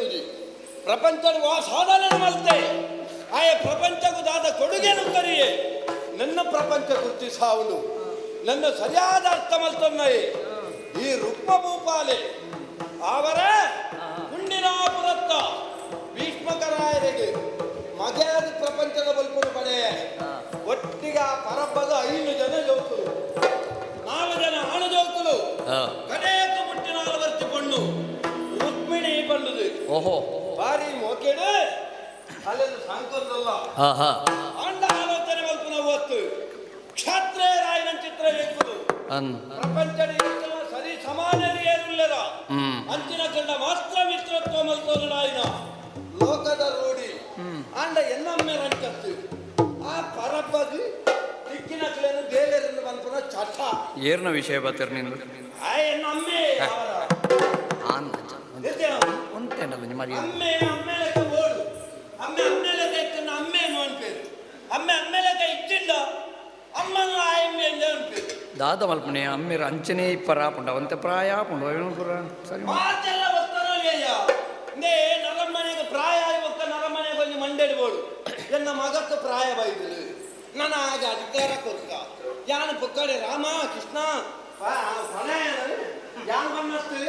ಎನ್ನುವುದು ಪ್ರಪಂಚದ ಸಾಧನೆ ಮಲ್ತೆ ಆಯ ಪ್ರಪಂಚಕ್ಕೂ ದಾದ ಕೊಡುಗೆನು ಕರಿಯೇ ನನ್ನ ಪ್ರಪಂಚ ಗುರ್ತಿ ಸಾವನು ನನ್ನ ಸರಿಯಾದ ಅರ್ಥ ಮಲ್ತೊನ್ನಯೇ ಈ ರುಕ್ಮ ಭೂಪಾಲೆ ಅವರ ಪುಣ್ಯನಾಪುರತ್ತ ಭೀಷ್ಮಕರಾಯರಿಗೆ ಮಗೆಯಾದ ಪ್ರಪಂಚದ ಬಲ್ಪರು ಪಡೆ ಒಟ್ಟಿಗೆ ಆ ಪರಬ್ಬದ 5 ಜನ ಜೋಕುಲು 4 ಜನ ಹಣ ಜೋಕುಲು ಕಡೆಯಕ್ಕೆ ಮುಟ್ಟಿ 4 ವರ್ತಿಕೊಂಡು ರುಕ್ಮಿಣಿ ಬಂದುದು ಭಾರಿ ಮೋಕೆಡು ಅಲ್ಲೆಂದು ಸಾಂಕರ್ದಲ್ಲ ಆಂಡ ಆಲೋಚನೆ ಮಲ್ಪನ ಹೊತ್ತು ಕ್ಷಾತ್ರೆ ರಾಯನ ಚಿತ್ರ ಬೇಕು ಪ್ರಪಂಚದ ಸರಿ ಸಮಾನರಿ ಏರುಲ್ಲರ ಅಂಚಿನ ಕಂಡ ಮಾತ್ರ ಮಿತ್ರತ್ವ ಮಲ್ಕೋನಾಯಿನ ಲೋಕದ ರೂಢಿ ಆಂಡ ಎನ್ನಮ್ಮೆ ರಂಚತ್ತು ಆ ಪರಬ್ಬದು ದಿಕ್ಕಿನ ಕಲೆಯನ್ನು ದೇವರಿಂದ ಬಂದ್ಪುನ ಚಟ ಏರ್ನ ವಿಷಯ ಬರ್ತಾರೆ ನಿಂದು ಆ ಎನ್ನಮ್ಮೆ ಉಂಟೇನಲ್ಲ ನಿಮ್ಮ ಅಮ್ಮೆ ಅಮ್ಮೆ ಲೆಕ್ಕ ಓಡು ಅಮ್ಮೆ ಅಮ್ಮೆ ಲೆಕ್ಕ ಇಟ್ಟನ್ನ ಅಮ್ಮೆ ಅನ್ಪೇರು ಅಮ್ಮೆ ಅಮ್ಮೆ ಲೆಕ್ಕ ಇಟ್ಟಿಲ್ಲ ಅಮ್ಮನ ಆಯಮ್ಮೆ ಅಂತ ಅನ್ಪೇರು ದಾದ ಮಲ್ಪನೆ ಅಮ್ಮೆರ ಅಂಚನೆ ಇಪ್ಪರ ಪುಂಡ ಒಂತ ಪ್ರಾಯ ಪುಂಡ ಪುರ ಸರಿ ಮಾತೆಲ್ಲ ಒತ್ತರಯ್ಯ ನೇ ನರಮ್ಮನೆಗೆ ಪ್ರಾಯ ಇವಕ್ಕ ನರಮ್ಮನೆಗೆ ಒಂದು ಮಂಡೇಡ್ಬೋಡು ಎನ್ನ ಮಗಕ್ಕೆ ಪ್ರಾಯ ಬೈದಳು ನನ್ನ ಆಗ ಅಧಿಕಾರ ಕೊಡ್ಕ ಯಾನ ಪೊಕ್ಕಡೆ ರಾಮ ಕೃಷ್ಣ ಯಾನ್ ಬನ್ನತ್ತು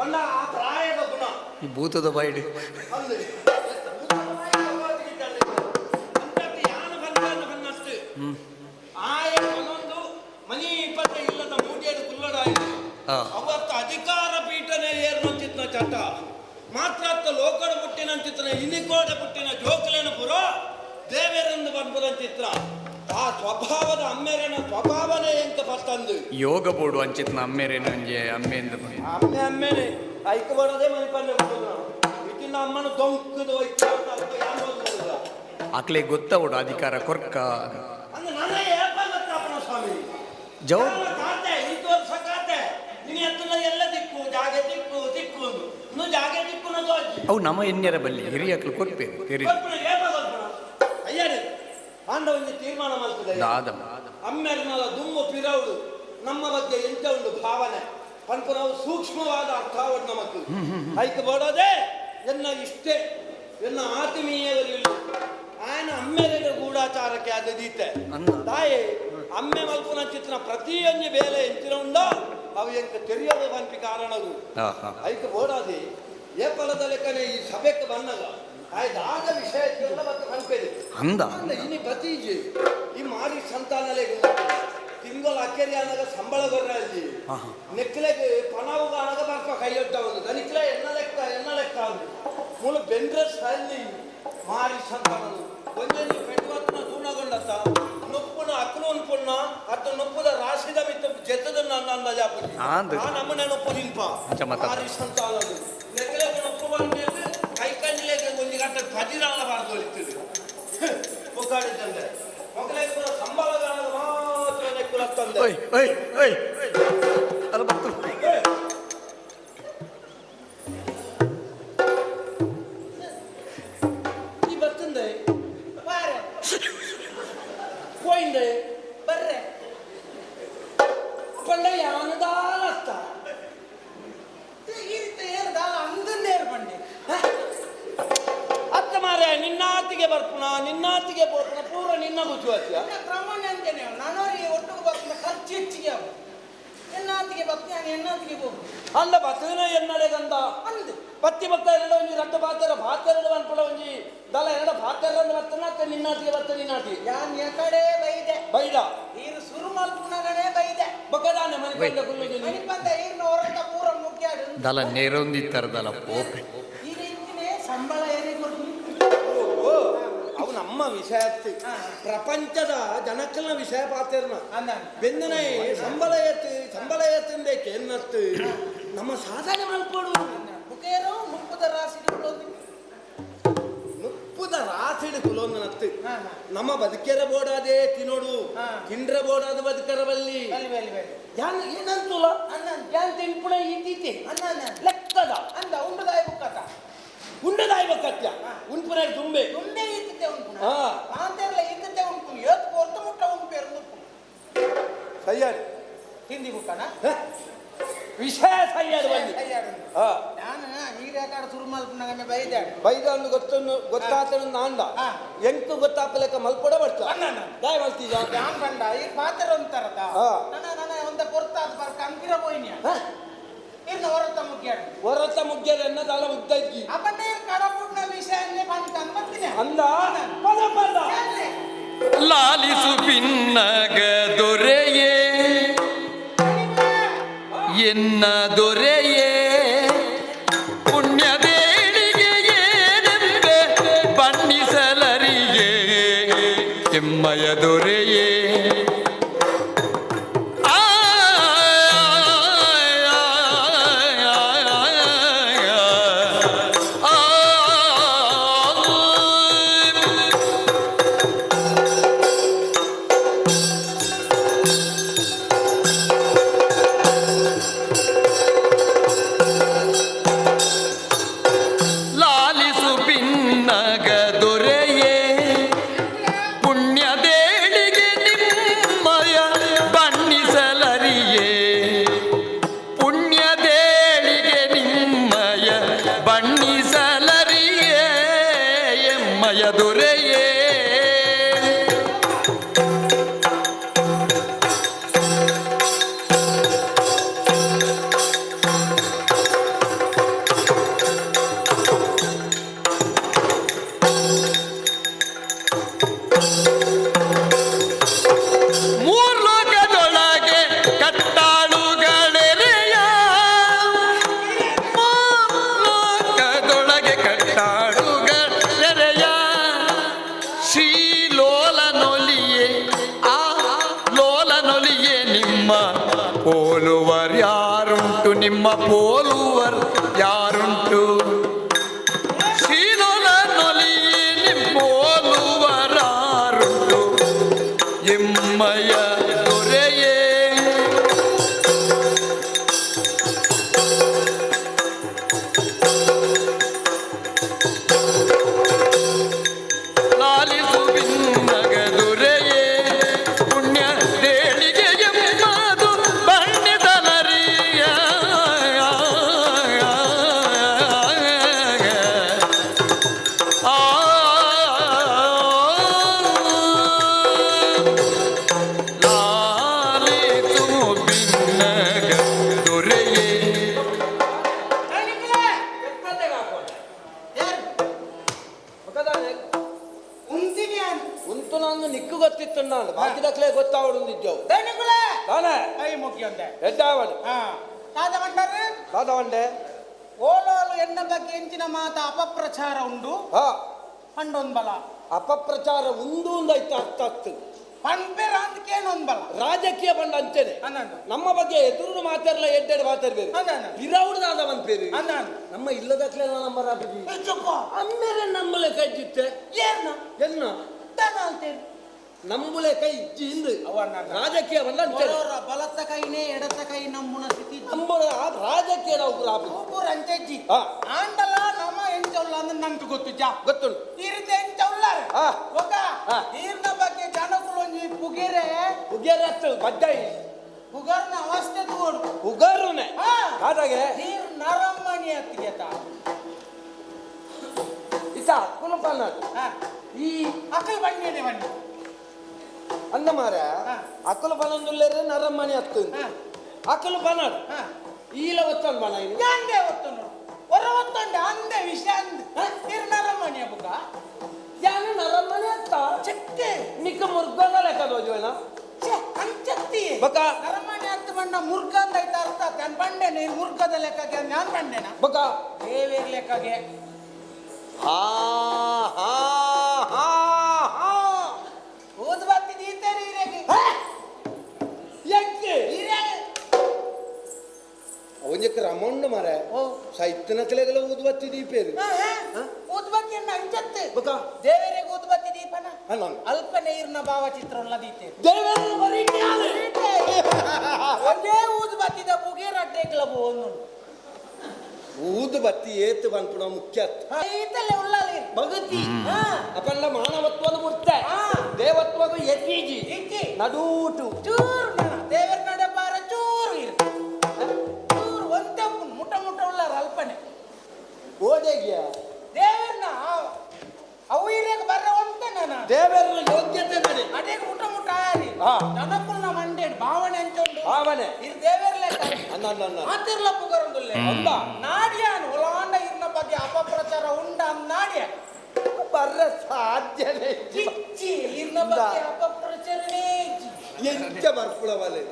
ಬಂದ ಆ ಪ್ರಾಯದ ಗುಣ ಈ ಭೂತದ ಬೈಡಿ ಯಾನು ಬನ್ನತ್ತು ಆಯ ಒಂದೊಂದು ಮನಿ ಇಪ್ಪತ್ತ ಇಲ್ಲದ ಮೂಡಿಯದು ಕುಲ್ಲಡಾಯಿತು ಅವತ್ತು ಅಧಿಕಾರ ಪೀಠನೆ ಏರ್ನಂತಿತ್ನ ಚಟ ಮಾತ್ರ ಲೋಕಡ ಪುಟ್ಟಿನಂತಿತ್ನ ಇನಿಕೋಡ ಪುಟ್ಟಿನ ಜೋಕಲೇನ ಪುರ ದೇವೇರೆಂದು ಬಂದ್ಬುದಂತಿತ್ರ ಆ ಸ್ವಭಾವದ ಅಮ್ಮೆರೇನ ಸ್ವಭಾವನೆ ಎಂತ ಬರ್ತಂದು ಯೋಗ ಬೋಡು ಅಂಚಿತ್ನ ಅಮ್ಮೆರೇನ ಅಂಜೆ ಅಮ್ಮೆ ಎಂದು ಅಮ್ಮೆ ಅಮ್ಮೆನೆ ಐಕ ಬರೋದೇ ಮನೆ ಪಲ್ಲೆ ಇಟ್ಟಿನ ಅಮ್ಮನ ದೊಂಕದು ಆಕ್ಲೆ ಗೊತ್ತ ಬಿಡು ಅಧಿಕಾರ ಕೊರ್ಕ ಅಂದ್ರೆ ನನಗೆ ಏಪಲ್ಲಪ್ಪನ ಸ್ವಾಮಿ ಜೌ ಕಾತೆ ಇದು ವರ್ಷ ಕಾತೆ ನೀನು ಎತ್ತನ ಎಲ್ಲ ದಿಕ್ಕು ಜಾಗೆ ದಿಕ್ಕು ದಿಕ್ಕು ಇನ್ನು ಜಾಗೆ ದಿಕ್ಕು ನದು ಅಜ್ಜಿ ಅವು ನಮ್ಮ ಎನ್ಯರ ಬಲ್ಲಿ ಹಿರಿಯಕ್ಲು ಕೊರ್ಪೇರು ಹಿರಿಯ ಅಯ್ಯರಿ ಆಂಡ ಒಂದು ತೀರ್ಮಾನ ಮಾಡ್ತದೆ ಅಮ್ಮೆರ್ನಲ್ಲ ದುಮ್ಮು ಪಿರೌಡು ನಮ್ಮ ಬಗ್ಗೆ ಎಂತ ಒಂದು ಭಾವನೆ ಪಂಪ ನಾವು ಸೂಕ್ಷ್ಮವಾದ ಅರ್ಥ ಅವಡು ನಮಕ್ ಐಕ ಬೋಡೋದೆ ಎನ್ನ ಇಷ್ಟೇ ಎನ್ನ ಆತ್ಮೀಯದಲ್ಲಿ ಆಯನ ಅಮ್ಮೆರೆಗೆ ಗೂಢಾಚಾರಕ್ಕೆ ಅದು ದೀತೆ ತಾಯಿ ಅಮ್ಮೆ ಮಲ್ಪುನ ಚಿತ್ರ ಪ್ರತಿಯೊಂದು ಬೇಲೆ ಎಂತಿನ ಉಂಡ ಅವು ಎಂಕ ತೆರೆಯೋದು ಬಂಪಿ ಕಾರಣವು ಐಕ ಬೋಡಾದಿ ಏಪಲದ ಲೆಕ್ಕನೆ ಈ ಸಭೆಗೆ ಬಂದಾಗ ಆಯ್ದಾದ ವಿಷಯಕ್ಕೆಲ್ಲ ಮತ್ತೆ ಕನ್ಪೇರಿ ಅಂದ ಇನಿ ಬತೀಜಿ ಈ ಮಾರಿ ಸಂತಾನಲೆ ತಿಂಗಳು ಅಕ್ಕೇರಿ ಆನಾಗ ಸಂಬಳ ಬರ್ರಲ್ಲಿ ನೆಕ್ಲೆಗೆ ಪಣವು ಆನಾಗ ಬರ್ಪ ಕೈಯೊಟ್ಟ ಒಂದು ದನಿಕ್ಲೆ ಎನ್ನ ಲೆಕ್ಕ ಅಂದು ಮೂಲ ಬೆಂದ್ರೆ ಸಲ್ಲಿ ಮಾರಿ ಸಂತಾನನು ಒಂದೊಂದು ಪೆಟ್ವತ್ನ ದೂನಗೊಂಡತ್ತ ನೊಪ್ಪುನ ಅಕ್ಕನ ಅನ್ಪುಣ್ಣ ಅತ್ತ ನೊಪ್ಪುದ ರಾಶಿದ ಮಿತ್ತ ಜೆತ್ತದ ನನ್ನ ಅಂದಾಜಾಪುರಿ ಆ ನಮ್ಮನೆ ನೊಪ್ಪು ನಿಂಪ ಮಾರಿ ಸಂತಾನನು ನೆಕ್ಲೆಗೆ ನೊಪ್ಪು ಬಂದ ಕೈ ಕಂಜಿಲೆಗೆ ಒಂದು ಗಂಟೆ ಪದಿರಾಳ ಬಾರ್ದೊಳಿತೀರಿ ಮುಗಾಡಿದ್ದಂತೆ ಮಕ್ಕಳಿಗೆ ಸಂಬಳಗಾನ ಮಾತ್ರ ನೆಕ್ಕುಲತ್ತಂದೆ ಅದು ಬರ್ತು ಈ ಬರ್ತಂದೆ ಹೋಯಿಂದೆ ಬರ್ರೆ ಪಂಡ ಯಾನದಾಲತ್ತ ಈ ರೀತಿ ಏರ್ದಾಲ ಅಂದನ್ನೇರು ಬಂಡೆ ಅತ್ತ ಮಾರೆ ನಿನ್ನಾತಿಗೆ ಬರ್ಪುಣ ನಿನ್ನಾತಿಗೆ ಬರ್ಪುಣ ಪೂರ ನಿನ್ನ ಬುದ್ಧಿವಾಸಿಯ ಕ್ರಮಣ ಅಂತೇನೆ ನಾನವರಿಗೆ ಒಟ್ಟಿಗೆ ಬರ್ಪುಣ ಖರ್ಚು ಹೆಚ್ಚಿಗೆ ಆಗ ಎನ್ನಾತಿಗೆ ಬರ್ತೀನಿ ನಾನು ಎನ್ನಾತಿಗೆ ಹೋಗ್ತೀನಿ ಅಂದ ಬತ್ತನ ಎನ್ನಡೆಗಂದ ಅಂದು ಪತ್ತಿ ಭಕ್ತ ಎರಡು ಒಂಜಿ ರಟ್ಟ ಭಾತೆರಡು ಅನ್ಪಡ ಒಂಜಿ ದಲ ಎರಡು ಭಾತೆರಡು ಬರ್ತನ ನಿನ್ನಾತಿಗೆ ಬತ್ತ ನಿನ್ನಾತಿ ಯಾನ್ ಕಡೆ ಬೈದ ಈರು ಸುರು ಮಲ್ಪುಣಗಡೆ ಬೈದೆ ಬಕದಾನೆ ಮನಿಪಂಡ ಕುಲ್ಲುದು ಮನಿಪಂದ ಈರ್ನ ಹೊರಟ ಪೂರ ಮುಖ್ಯ ದಲ ನೇರೊಂದಿತ್ತರ ದಲ ಪೋಪೆ ಈ ರೀತಿನೇ ಸಂಬಳ ಏನೇ ಕೊಡ್ತೀನಿ ಅವು ನಮ್ಮ ವಿಷಯ ಪ್ರಪಂಚದ ಜನಕ್ಕನ ವಿಷಯ ಪಾತಿರ್ನ ಬೆಂದನೆ ಸಂಬಳ ಎತ್ತಿಂದೇಕೆ ಎನ್ನತ್ತು ನಮ್ಮ ಸಾಧನೆ ಮಲ್ಪಡು ಮುಖೇರೋ ಮುಪ್ಪದ ರಾಶಿಗಳು ಮುಪ್ಪದ ರಾಸಿಡು ಕುಲೊಂದನತ್ತು ನಮ್ಮ ಬದುಕೆರ ಬೋಡಾದೆ ತಿನ್ನೋಡು ತಿಂಡ್ರ ಬೋಡಾದ ಬದುಕರ ಬಲ್ಲಿ ಯಾನ್ ಏನಂತುಲ ಯಾನ್ ತಿನ್ಪುಣ ಇದ್ದೀತೆ ಲೆಕ್ಕದ ಅಂದ ಉಂಡದಾಯ ಬುಕ್ಕತ ಉಂಡದಾಯ ಬಕ್ಕತ್ಯ ಉಂಪುನ ತುಂಬೆ ಉಂಡೆ ಇದ್ದಿದ್ದೆ ಉಂಪುಣ ಕಾಂತೆರ್ಲ ಇದ್ದಿದ್ದೆ ಉಂಪುಣ ಏತ್ ಕೊರ್ತ ಮುಟ್ಟ ಉಂಪೇರು ಉಂಪುಣ ಸಯ್ಯಾಡು ಹಿಂದಿ ಬುಕ್ಕನ ವಿಷಯ ಸಯ್ಯಾಡು ಬಂದು ನಾನು ಈಗ ಈಗ ಕಾಡ ಶುರು ಮಲ್ಪನಾಗ ಬೈದಾಡ ಬೈದಂದು ಗೊತ್ತಾತನು ನಾಂಡ ಎಂಟು ಗೊತ್ತಾಪಲೆಕ್ಕ ಮಲ್ಪಡ ಬರ್ತ ದಾಯ ಮಲ್ತೀಜ ಯಾನ್ ಬಂಡ ಈ ಪಾತ್ರ ಒಂತರದ ನನ್ನ ಒಂದ ಕೊರ್ತಾದ ಬರ್ಕ ಅಂಕಿರ ಹೋಯ್ನಿಯ ಇನ್ನು ಹೊರತ ಮುಗ್ಗ್ಯಾಡ ಎನ್ನದಲ್ಲ ಉದ್ದಜ್ಜಿ ಅಪ್ಪನೇ ಕಡಪುಡ್ನ ವಿಷಯನ್ನೇ ಬಂತ ಅಂಬತ್ತಿನ ಅಂದ ಪದ ಪದ ಲಾಲಿಸು ಪಿನ್ನಗ ದೊರೆಯೇ ಎನ್ನ ದೊರೆಯೇ ಪುಣ್ಯದೇಳಿಗೆ ಏನೆಂಬೆ ಬಣ್ಣಿಸಲರಿಯೇ ಎಮ್ಮಯ ದೊರೆಯೇ ದೊರೆಯೇ ಮೂರ್ಲೋಕದೊಳಗೆ ಕಟ್ಟಾಳುಗಳೆರೆಯ ಮೂರ್ಲೋಕದೊಳಗೆ ಕಟ್ಟಾಳುಗಳೆರೆಯ ಶ್ರೀಲೋಲನೊಲಿಯೇ ಆ ಲೋಲನೊಲಿಯೇ ನಿಮ್ಮ ಪೋಲುವರ್ ಯಾರುಂಟು ನಿಮ್ಮ ಪೋಲುವರ್ ಯಾರುಂಟು ಶ್ರೀಲೋಲನೊಲಿಯೇ ನಿಮ್ಮ ಪೋಲುವರ್ ಯಾರುಂಟು ಎಮ್ಮಯ ದೊರೆಯೇ ಲಾಲಿಸು ಬಿನ್ನಗ ದೊರೆಯೇ ಪುಣ್ಯ ದೇಳಿಗೆ ಎಮ್ಮದು ಬಣ್ಣಿಸಲರಿಯ ಲಾಲಿಸು ಬಿನ್ನಗ ದೊರೆಯೇ ಉಂಟು ನಾನು ನಿಕ್ಕು ಗೊತ್ತಿತ್ತು ನಾನು ಬಾಕಿದಕ್ಲೆ ಗೊತ್ತಾವಡಿದ್ದೆವು ತಾನೇ ಕೈ ಮುಗಿಯೊಂದೆ ಎದ್ದಾವಡು ಕಾದವಂಡೆ ಓಲೋಲು ಎನ್ನ ಬಗ್ಗೆ ಎಂಚಿನ ಮಾತ ಅಪಪ್ರಚಾರ ಉಂಡು ಪಂಡೊಂದ್ ಬಲ ಅಪಪ್ರಚಾರ ಉಂದು ಒಂದಾಯ್ತು ಅರ್ಥ ಆಗ್ತದೆ ಪಂಪೆರ ಅಂತಕೇನೊಂದ್ ಬಲ ರಾಜಕೀಯ ಬಂಡ ಅಂಚೆನೆ ನಮ್ಮ ಬಗ್ಗೆ ಎದುರು ಮಾತಾಡಲ್ಲ ಎಡ್ಡೆಡ್ ಮಾತಾಡ್ಬೇಕು ಇರೌಡ್ದಾದ ಒಂದ್ ಪೇರು ನಮ್ಮ ಇಲ್ಲದಕ್ಲೆ ನಮ್ಮ ರಾಜಕೀಯ ಅಮ್ಮೇಲೆ ನಮ್ಮಲೆ ಕೈ ಜಿತ್ತೆ ಎನ್ನ ನಂಬುಲೆ ಕೈ ಇಜ್ಜಿ ಇಂದು ರಾಜಕೀಯ ಬಂದ ಬಲತ್ತ ಕೈನೇ ಎಡತ್ತ ಕೈ ನಮ್ಮುನ ಸ್ಥಿತಿ ನಂಬುಲ ರಾಜಕೀಯ ಅಂಚೆಜ್ಜಿ ಆಂಡಲ ನಮ್ಮ ಎಂಚಲ್ಲ ಅಂದ್ರೆ ನಂಗೆ ಗೊತ್ತು ಗೊತ್ತುಂಟು ಈ ರೀತಿ ಎಂಚಲ್ಲ ನೀರಿನ ಬಗ್ಗೆ ಜನಗಳು ಪುಗೇರೆ ಹತ್ತು ಬಡ್ಡಾಯಿ ಪುಗರ್ನ ಅವಸ್ಥೆ ತಗೋಡು ಉಗಾರುನೆ ಹಾಗೆ ನೀರು ನರಮ್ಮಣಿ ಹತ್ತಿಗೆ ಇಸ ಕುಲಪಾನ ಈ ಅಕ್ಕಲ್ ಬಣ್ಣನೆ ಬಣ್ಣ ಅಂದ ಮಾರ ಅಕ್ಕಲು ಬನಂದುಲ್ಲೇರೆ ನರಮ್ಮಣಿ ಹತ್ತು ಅಕ್ಕಲು ಬನಾಡು ಈಲ ಒತ್ತಂದು ಬನ ಹಂಗೆ ಒತ್ತಂಡು ಹೊರ ಒತ್ತಂಡೆ ಅಂದೆ ವಿಷಯ ನೀರು ನರಮ್ಮಣಿಯ ಬುಕ್ಕ ಯಾನು ನರಮ್ಮಣಿ ಹತ್ತ ಚೆಕ್ಕೆ ನಿಕ್ಕ ಮುರ್ಗನ ಲೆಕ್ಕ ದೋಜುವನ ಅಂಚತ್ತಿ ಬಕ ನರಮ್ಮಣಿ ಹತ್ತು ಬಣ್ಣ ಮುರ್ಗಂದ ಐತ ಅರ್ಥ ನಾನು ಬಂಡೆ ನೀರು ಮುರ್ಗದ ಲೆಕ್ಕಗೆ ನಾನು ಬಂಡೆನ ಬಕ ದೇವೇರ್ ಲೆಕ್ಕಗೆ ಹಾ ಹಾ ಹಾ ಹಾ ಓದ್ ಬತ್ತಿ ದೀತಾರೆ ಇರೆಗೆ ಯಾಕೆ ಅವನಿಗೆ ರಮಣ್ಣ ಮರ ಸೈತನ ಕಲೆಗಳ ಊದ್ಬತ್ತಿ ದೀಪೇರು ಊದ್ಬತ್ತಿಯನ್ನ ಅಂಚತ್ತೆ ಬಕ ದೇವರಿಗೆ ಊದ್ಬತ್ತಿ ದೀಪನ ನಾನು ಅಲ್ಪ ನೀರಿನ ಭಾವಚಿತ್ರವನ್ನ ದೀತೆ ದೇವರ ಒಂದೇ ಊದ್ಬತ್ತಿದ ಬುಗೇರ ಅಡ್ಡೆಗಳ ಬೋನು ಊದ್ಬತ್ತಿ ಏತು ಬಂತು ಮುಖ್ಯ ಈತಲ್ಲೇ ಉಳ್ಳಾಲಿ ಭಗತಿ ಅಪಂಡ ಮಾನವತ್ವದ ಮುರ್ತೆ ದೇವತ್ವದ ಎತ್ತಿಜಿ ನಡೂಟು ಚೂರು ದೇವರ ನಡೆ ಬಾರ ಚೂರು ಚೂರು ಒಂದೇ ಮುಟ ಮುಟ ಉಳ್ಳಾರ ಅಲ್ಪನೆ ಓದೇಗ್ಯ ದೇವರನ್ನ ಅವು ಇರೇಗ ಬರ್ರ ಒಂತೆ ನಾನು ದೇವರ ಯೋಗ್ಯತೆ ನಡಿ ಅದೇ ಮುಟ್ಟ ಮುಟ್ಟ ಆಯಾರಿ ಜನಕ್ಕುಲ್ನ ಮಂಡೆ ಭಾವನೆ ಅಂಚೊಂಡು ಭಾವನೆ ಇದು ದೇವರಲ್ಲೇ ಮಾತಿರ್ಲ ಪುಗರೊಂದುಲ್ಲೆ ಅಂದ ನಾಡ್ಯಾನು ಹೊಲಾಂಡ ಇರ್ನ ಬಗ್ಗೆ ಅಪಪ್ರಚಾರ ಉಂಡ ನಾಡ್ಯ ಬರ್ರ ಸಾಧ್ಯನೇ ಚಿಚ್ಚಿ ಇರ್ನ ಬಗ್ಗೆ ಅಪಪ್ರಚಾರನೇ ಎಂಚ ಬರ್ಪುಳವಲೆ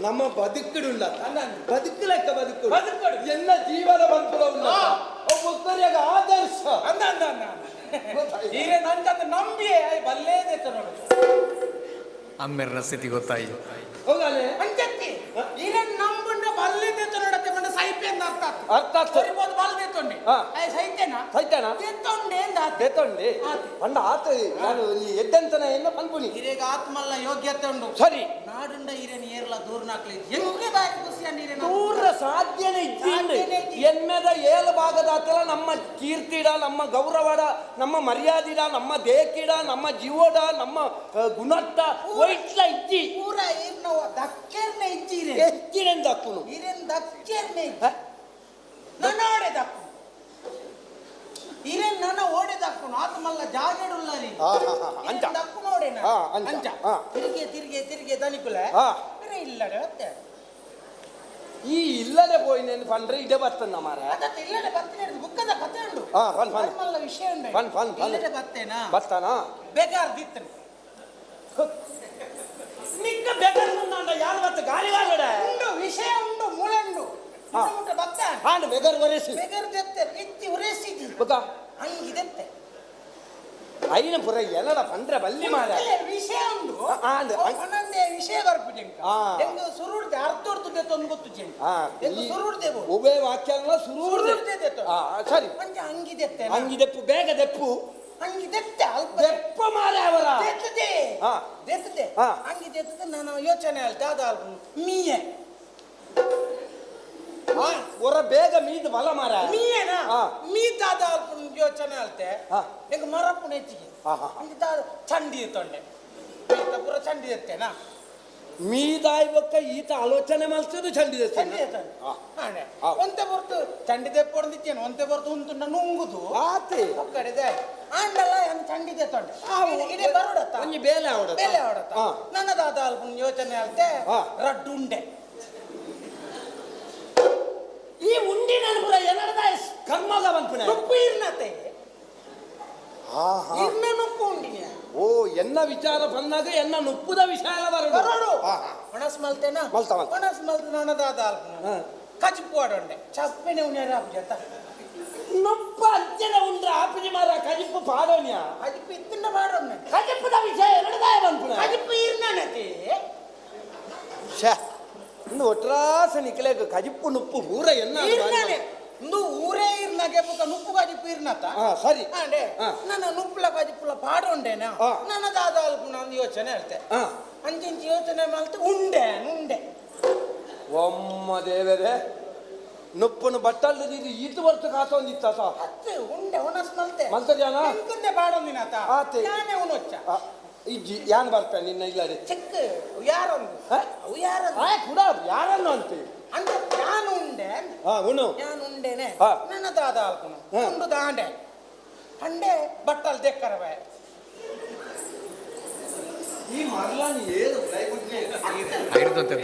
ನಮ್ಮ ಬದುಕಿಡುಲ್ಲ ಬದುಕು ಲೆಕ್ಕ ಬದುಕು ಎಲ್ಲ ಜೀವನ ಬರ್ಪುಳ ಉಲ್ಲ ಒಬ್ಬೊಬ್ಬರಿಯಾಗ ಆದರ್ಶ ಅಂದ ಅಂದ ಅಂದ ಈರೆ ನಂಜಂತ ನಂಬಿಯೇ ಬಲ್ಲೇದೆ ನೋಡು ಅಮ್ಮೆರನ ಸ್ಥಿತಿ ಗೊತ್ತಾಯ್ತು ಹೌದಲ್ಲೇ ಅಂಜತ್ತಿ ಈರೆ ನಂಬುಂಡ ಬಲ್ಲೇದೆ ನೋಡತ್ತೆ ಮಂಡ ಸೈಪೆ ಅಂತ ಅರ್ಥ ಆಗ್ತದೆ ಸರಿಬೋದು ಬಲ್ದೆ ತೊಂಡಿ ಸೈತೇನ ಸೈತಾನ ತೆತ್ತೊಂಡೆ ಅಂತ ತೆತ್ತೊಂಡಿ ಪಂಡ ಆತ ನಾನು ಈ ಎದ್ದಂತನ ಎನ್ನ ಪನ್ಪುನಿ ಈರೆಗ ಆತ್ಮಲ್ಲ ಯೋಗ್ಯತೆ ಉಂಡು ಸರಿ ನಾಡುಂಡ ಈರೆನ ಏರ್ಲ ದೂರ್ನಾಕ್ಲಿ ಎಂಗೆ ದಾರಿ ಖುಷಿಯ ನೀರೇನ ದೂರ ಸಾಧ್ಯನೇ ಇದ್ದೀನಿ ಎನ್ಮೆದ ಏಳು ಭಾಗದಾತಲ ನಮ್ಮ ಕೀರ್ತಿಡ ನಮ್ಮ ಗೌರವಡ ನಮ್ಮ ಮರ್ಯಾದಿಡ ನಮ್ಮ ದೇಕಿಡ ನಮ್ಮ ಜೀವಡ ನಮ್ಮ ಗುಣಟ್ಟ ಒಯ್ಟ್ಲ ಇಜ್ಜಿ ಪೂರ ಈರ್ನ ದಕ್ಕೇರ್ನೆ ಇಜ್ಜಿರೆ ಎಷ್ಟಿರೆನ್ ದಕ್ಕುನು ಈರೆನ್ ದಕ್ಕೇರ್ನೆ ನನ್ನೋಡೆ ದಕ್ಕು ಈರೇನ್ ನನ್ನ ಓಡೆ ದಕ್ಕುನು ಆತ್ಮಲ್ಲ ಜಾಗೆಡುಲ್ಲ ರೀ ಅಂಚ ದಕ್ಕು ನೋಡೇನ ಅಂಚ ತಿರುಗಿ ದನಿಕುಲೆ ಬೇರೆ ಇಲ್ಲಡೆ ಮತ್ತೆ ಈ ಇಲ್ಲದೆ ಪೋಯಿನೇನು ಪಂಡ್ರೆ ಇಡೆ ಬರ್ತನ ಮಾರ ಅದಕ್ಕೆ ಇಲ್ಲಡೆ ಬರ್ತೇನೆ ಬುಕ್ಕದ ಕತೆ ಉಂಡು ಫನ್ ಫನ್ ಆತ್ಮಲ್ಲ ವಿಷಯ ಉಂಡೆ ಫನ್ ಫನ್ ಫನ್ ಇಲ್ಲಡೆ ಬರ್ತೇನಾ ಬರ್ತಾನ ಬೇಕಾರ್ ದಿತ್ತನೆ ನಿಕ್ಕ ಬೇಕಾದ ಯಾರು ಬತ್ತ ಗಾಳಿ ಬಾಗಡೆ ಉಂಡು ವಿಷಯ ಉಂಡು ಮೂಳೆ ಉಂಡು ಮುಟ್ಟ ಬತ್ತ ಹಾಂಡ್ ಬೆಗರ್ ಒರೆಸಿ ಬೆಗರ್ ದೆತ್ತೆ ಇತ್ತಿ ಉರೇಸಿದಿ ಬಕ ಹಂಗಿದೆತ್ತೆ ಐನ ಪುರ ಎಲ್ಲಡ ಪಂಡ್ರೆ ಬಲ್ಲಿ ಮಾರ ವಿಷಯ ಉಂಡು ಆಂಡ್ ಒಂದೊಂದೇ ವಿಷಯ ಬರ್ಬಿಟ್ಟೆ ಹೆಂಗ ಸುರುಡ್ದೆ ಅರ್ಥೋಡ್ತದೆ ತೊಂದು ಗೊತ್ತು ಜನ ಹೆಂಗ ಸುರುಡ್ದೆ ಒಬ್ಬೇ ವಾಕ್ಯಲ್ಲ ಸುರುಡ್ದೆ ಸರಿ ಮಂಜ ಹಂಗಿದೆತ್ತೆ ಹಂಗಿದೆಪ್ಪು ಬೇಗ ದೆಪ್ಪು ಹಂಗಿದೆತ್ತೆ ಅಲ್ಪ ದೆಪ್ಪ ಮಾರ ಅವರ ದೆತ್ತದೆ ದೆತ್ತದೆ ಹಂಗಿದೆತ್ತದೆ ನಾನು ಯೋಚನೆ ಹೇಳ್ತೆ ಅದು ಅಲ್ಪ ಮೀಯೆ ಒರ ಬೇಗ ಮೀದ್ ಬಲ ಮಾರ ಮೀಯೇನ ಮೀದಾದ ಅಲ್ಪ ಯೋಚನೆ ಹೇಳ್ತೆ ಹೆಂಗ ಮರಪ್ಪನ ಹೆಚ್ಚಿಗೆ ಚಂಡಿ ತೊಂಡೆ ಪೂರ ಚಂಡಿ ಎತ್ತೇನಾ ಮೀದಾಯ್ ಬೊಕ್ಕ ಈತ ಆಲೋಚನೆ ಮಾಡ್ತದೆ ಚಂಡಿದೆ ಒಂತೆ ಬರ್ತು ಚಂಡಿದೆ ಪೊಡ್ದಿತ್ತೇನು ಒಂತೆ ಬರ್ತು ಉಂಟು ನುಂಗುದು ಆತೆ ಕಡೆದೆ ಆಂಡಲ್ಲ ಚಂಡಿದೆ ತೊಂಡೆ ಇಡೀ ಬರೋಡತ್ತ ಒಂಜಿ ಬೇಲೆ ಆವಡ ಬೇಲೆ ಆವಡತ್ತ ನನ್ನದಾದ ಅಲ್ಪ ಯೋಚನೆ ಹೇಳ್ತೆ ರಡ್ಡುಂಡೆ ಈ ಉಂಡಿನ ಪುರ ಏನದ ಕರ್ಮಗ ಬಂದ್ಪುಣ ಉಪ್ಪು ಇರ್ನತೆ ಇರ್ನ ನುಪ್ಪು ಉಂಡಿನ ಓ ಎನ್ನ ವಿಚಾರ ಬಂದಾಗ ಎನ್ನ ನುಪ್ಪುದ ವಿಷಯ ಬರೋಡು ಒಣಸ್ ಮಲ್ತೇನಾ ಒಣಸ್ ಮಲ್ತ ನನ್ನದಾದ ಅಲ್ಪ ಕಜಿಪ್ಪು ಆಡೊಂಡೆ ಚಪ್ಪೆನೆ ಉಣ್ಯಾರ ಅಪ್ಪ ನೊಪ್ಪ ಅಂಚನೆ ಉಂಡ್ರ ಆಪಿನಿ ಮಾರ ಕಜಿಪ್ಪು ಪಾಡೋನ್ಯ ಕಜಿಪ್ಪು ಇತ್ತಿಂದ ಪಾಡೋನ್ಯ ಕಜಿಪ್ಪುದ ವಿಷಯ ಎರಡದಾಯ ಬಂದ್ಪುಣ ಕಜಿಪ್ಪು ಇರ್ನತೆ ಇನ್ನು ಒಟ್ರಾಸ ನಿಕಲೇಗ ಕಜಿಪ್ಪು ನುಪ್ಪು ಪೂರ ಎನ್ನ ಇಂದು ಊರೇ ಇರ್ನಾಗೆ ಬುಕ್ಕ ನುಪ್ಪು ಕಜಿಪ್ಪು ಇರ್ನತ ಸರಿ ಅಂಡೆ ನನ್ನ ನುಪ್ಪುಲ ಕಜಿಪ್ಪುಲ ಪಾಡೊಂಡೇನ ನನ್ನದಾದ ಅಲ್ಪ ನಾನು ಯೋಚನೆ ಹೇಳ್ತೆ ಅಂಚಿಂಚಿ ಯೋಚನೆ ಮಾಡ್ತೆ ಉಂಡೆ ಉಂಡೆ ಒಮ್ಮ ದೇವರೇ ನುಪ್ಪನು ಬಟ್ಟಲ್ದು ನೀರು ಈತು ಬರ್ತು ಕಾತೊಂದಿತ್ತ ಅತ್ತೆ ಉಂಡೆ ಒಣಸ್ ಮಲ್ತೆ ಮಲ್ತದ್ಯಾನ ಎಂಕಂದೆ ಪಾಡೊಂದಿನಾತ ಆತೆ ನಾನೇ ಉಣೊಚ್ಚ ಇಜ್ಜಿ ಯಾನ್ ಬರ್ಪೆ ನಿನ್ನ ಇಲ್ಲದೆ ಚೆಕ್ ಯಾರೊಂದು ಅವು ಯಾರೊಂದು ಕೂಡ ಯಾರನ್ನು ಅಂತೀವಿ ಅಂದ್ರೆ ನಾನು ಉಂಡೆ ಉಣು ನಾನು ಉಂಡೆನೆ ನನ್ನದಾದ ಅಲ್ಪನು ಉಂಡು ದಾಂಡೆ ಅಂಡೆ ಬಟ್ಟಲ್ ದೆಕ್ಕರವೆ ಈ ಮರ್ಲಾನಿ ಏನು ಐರ್ತಂತೆ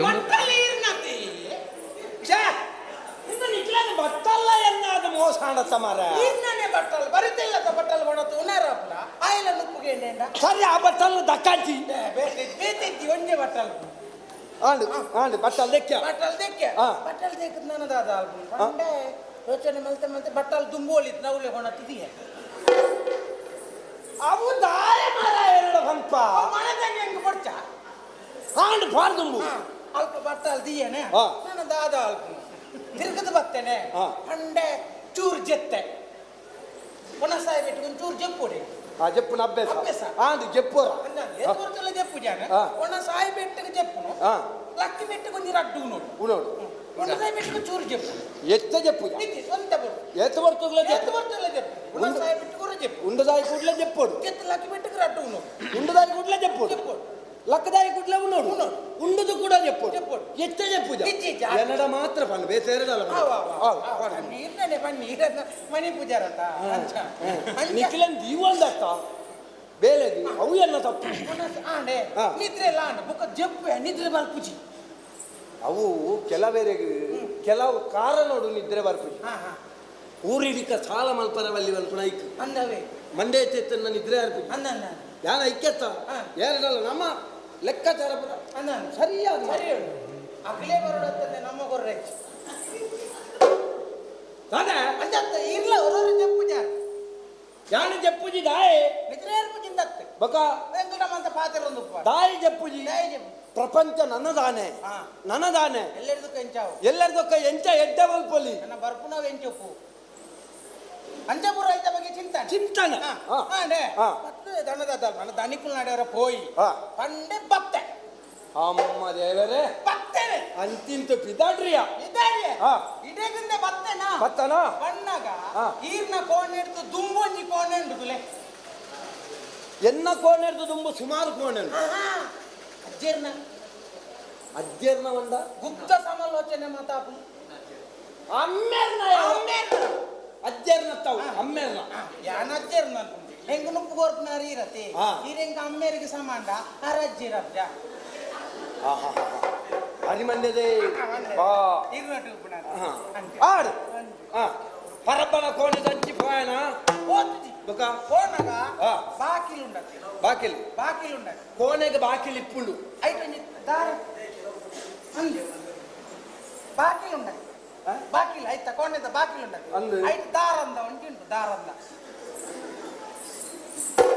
ಬಟ್ಟಲ್ಲ ಎನ್ನಾದ ಮೋಸ ಕಾಣತ್ತ ಮಾರ ಇನ್ನೇ ಬಟ್ಟಲ್ ಬರಿತಿಲ್ಲದ ಬಟ್ಟಲ್ ಕೊಡತ್ತು ಉನಾರಪ್ಪ ಆಯ್ಲ ನುಪ್ಪುಗೆ ಸರಿ ಆ ಬಟ್ಟಲ್ ದಕ್ಕಾಂತಿ ಬೇತಿದ್ದಿ ಒಂದೇ ಬಟ್ಟಲ್ ಆಂಡು ಆಂಡು ಬಟ್ಟಲ್ ದೆಕ್ಕ ಬಟ್ಟಲ್ ದೆಕ್ಕ ನನ್ನದಾದ ಅಲ್ಪ ಅಂಡೆ ಯೋಚನೆ ಮಲ್ತೆ ಮಲ್ತೆ ಬಟ್ಟಲ್ ದುಂಬೋಳಿತ್ ನವುಲೆ ಕೊಣತ್ತಿದೀಯ ಅವು ದಾಯ ಮಾರ ಎರಡು ಹಂಪ ಮನೆದಂಗೆ ಹೆಂಗೆ ಕೊಡ್ಚ ಆಂಡು ಪಾರ್ದುಂಬು ಅಲ್ಪ ಬಟ್ಟಲ್ ದಿಯೇನೆ ನನ್ನದಾದ ಅಲ್ಪ ತಿರ್ಗದ ಬತ್ತೇನೆ ಅಂಡೆ ಚೂರ್ ಜೆತ್ತೆ ಪುನಃ ಸಾಯಿ ಬಿಟ್ಕೊಂಡು ಚೂರ್ ಜಪ್ಪುಡಿ ಜಪ್ಪುನ ಅಭ್ಯಾಸ ಆಂಡು ಜಪ್ಪುರ ಎತ್ತುವರ್ತಲ್ಲ ಜಪ್ಪು ಜಾನ ಪುನಃ ಸಾಯಿ ಬೆಟ್ಟಗೆ ಜಪ್ಪುನು ಲಕ್ಕಿ ಬೆಟ್ಟಗೊಂದು ರಡ್ಡು ನೋಡು ಉಣೋಡು ಪುನಃ ಸಾಯಿ ಬೆಟ್ಟಗೆ ಚೂರು ಜಪ್ಪು ಎತ್ತ ಜಪ್ಪು ಒಂತ ಬರು ಎತ್ತುವರ್ತುಗ್ಲ ಎತ್ತುವರ್ತಲ್ಲ ಜಪ್ಪು ಪುನಃ ಸಾಯಿ ಬೆಟ್ಟಗೆ ಜಪ್ಪು ಉಂಡದಾಯಿ ಕೂಡ್ಲೆ ಜಪ್ಪೋಡು ಕೆತ್ತ ಲಕ್ಕಿ ಬೆಟ್ಟಗೆ ರಡ್ಡು ನೋಡು ಉಂಡದಾಯಿ ಕೂಡ್ಲೆ ಜಪ್ಪೋಡು ಜಪ್ಪೋಡು లక్కదాయి గుడ్లో ఉన్నాడు ఉండుదు కూడా చెప్పు ఎత్తే చెప్పు ఎన్నడ మాత్ర పన్ను వేసేరడాల ನೀರ್ನೇ ನೀರನ್ನ ಮನೆ ಪೂಜಾರತ್ತ ನಿಖಿಲನ್ ದೀವಂದತ್ತ ಬೇಲೆದಿ ಅವು ಎಲ್ಲ ತಪ್ಪು ಆಂಡೆ ನಿದ್ರೆ ಎಲ್ಲ ಆಂಡೆ ಬುಕ್ಕ ಜಪ್ಪು ನಿದ್ರೆ ಬರ್ಪುಜಿ ಅವು ಕೆಲವೇರೆಗೆ ಕೆಲವು ಕಾರಣೋಡು ನಿದ್ರೆ ಬರ್ಪುಜಿ ಊರಿಡಿಕ ಸಾಲ ಮಲ್ಪರವಲ್ಲಿ ಒಂದು ನೈಕ್ ಅಂದವೇ ಮಂಡೆ ಎತ್ತನ್ನ ನಿದ್ರೆ ಬರ್ಪುಜಿ ಅಂದ ಯಾನ ಇಕ್ಕೆತ್ತ ಎರಡಲ್ಲ ನಮ್ಮ ಲೆಕ್ಕಾಚಾರ ಅಂದ ಸರಿಯಾದ ಸರಿ ಅಗಲೇ ಬರೋಡತ್ತಂದೆ ನಮ್ಮ ಗೊರ್ರೆ ಅದೇ ಅಂಜತ್ತ ಇರ್ಲ ಹೊರರು ಜಪ್ಪು ಜಾರ ಯಾನ ಜಪ್ಪುಜಿ ದಾಯೆ ನಿದ್ರೆ ಇರ್ಪುಜಿಂದತ್ತೆ ಬಕ ವೆಂಕಟಮಂತ ಪಾತ್ರ ಒಂದು ದಾಯಿ ಜಪ್ಪುಜಿ ದಾಯಿ ಜಪ್ಪು ಪ್ರಪಂಚ ನನ್ನದಾನೆ ನನ್ನದಾನೆ ಎಲ್ಲರದಕ್ಕೆ ಎಂಚಾವು ಎಲ್ಲರದಕ್ಕ ಎಂಚ ಎಡ್ಡೆ ಮಲ್ಪೊಲಿ ನನ್ನ ಬರ್ಪುನವ್ ಎಂಚಪ್ಪು ಅಂಜಪುರ ಐತ ಬಗ್ಗೆ ಚಿಂತನೆ ಮತ್ತೆ ದನದ ನನ್ನ ದನಿಕುಲ್ ನಡೆಯವರ ಪೋಯಿ ಪಂಡೆ ಬತ್ತೆ ಅಮ್ಮ ದೇವರೇ ಬತ್ತೇನೆ ಅಂತಿಂತ ಪಿದಾಡ್ರಿಯ ಇಡೇಗಿಂದ ಬತ್ತೇನಾ ಬತ್ತನಾ ಬಣ್ಣಗ ಈರ್ನ ಕೋಣೆ ಹಿಡ್ದು ದುಂಬೊಂಜಿ ಕೋಣೆ ಉಂಟುಲೆ ಎನ್ನ ಕೋಣೆ ಹಿಡ್ದು ದುಂಬು ಸುಮಾರು ಕೋಣೆ ಅಜ್ಜೇರ್ನ ಒಂದ ಗುಪ್ತ ಸಮಾಲೋಚನೆ ಮಾತಾಪು ಅಮ್ಮೇರ್ನ ಅಜ್ಜೇರ್ನ ತಾವು ಅಮ್ಮೇರ್ನ ಯಾನ ಅಜ್ಜೇರ್ನ ಹೆಂಗ ನುಪ್ಪು ಗೋರ್ಪನಾರಿ ಇರತ್ತೆ ಈರೆಂಗ ಅಮ್ಮೇರಿಗೆ ಸಮಾಂಡ ಅರಜ್ಜಿರಜ್ಜ ಹರಿಮಂಡ್ಯದೇ ಆಡು ಪರಬ್ಬನ ಕೋಣೆ ದಂಚಿ ಪೋಯನ ಕೋಣಗ ಬಾಕಿಲುಂಡತ್ತೆ ಬಾಕಿಲುಂಡತ್ತೆ ಕೋಣೆಗೆ ಬಾಕಿಲು ಇಪ್ಪುಂಡು ಐಟೊಂಜಿ ದಾರ ಅಂದು ಬಾಕಿಲುಂಡತ್ತೆ ಬಾಕಿಲು ಐತ ಕೋಣೆದ ಬಾಕಿಲುಂಡತ್ತೆ ಐಟ್ ದಾರಂದ ಉಂಟುಂಟು ದಾರಂದ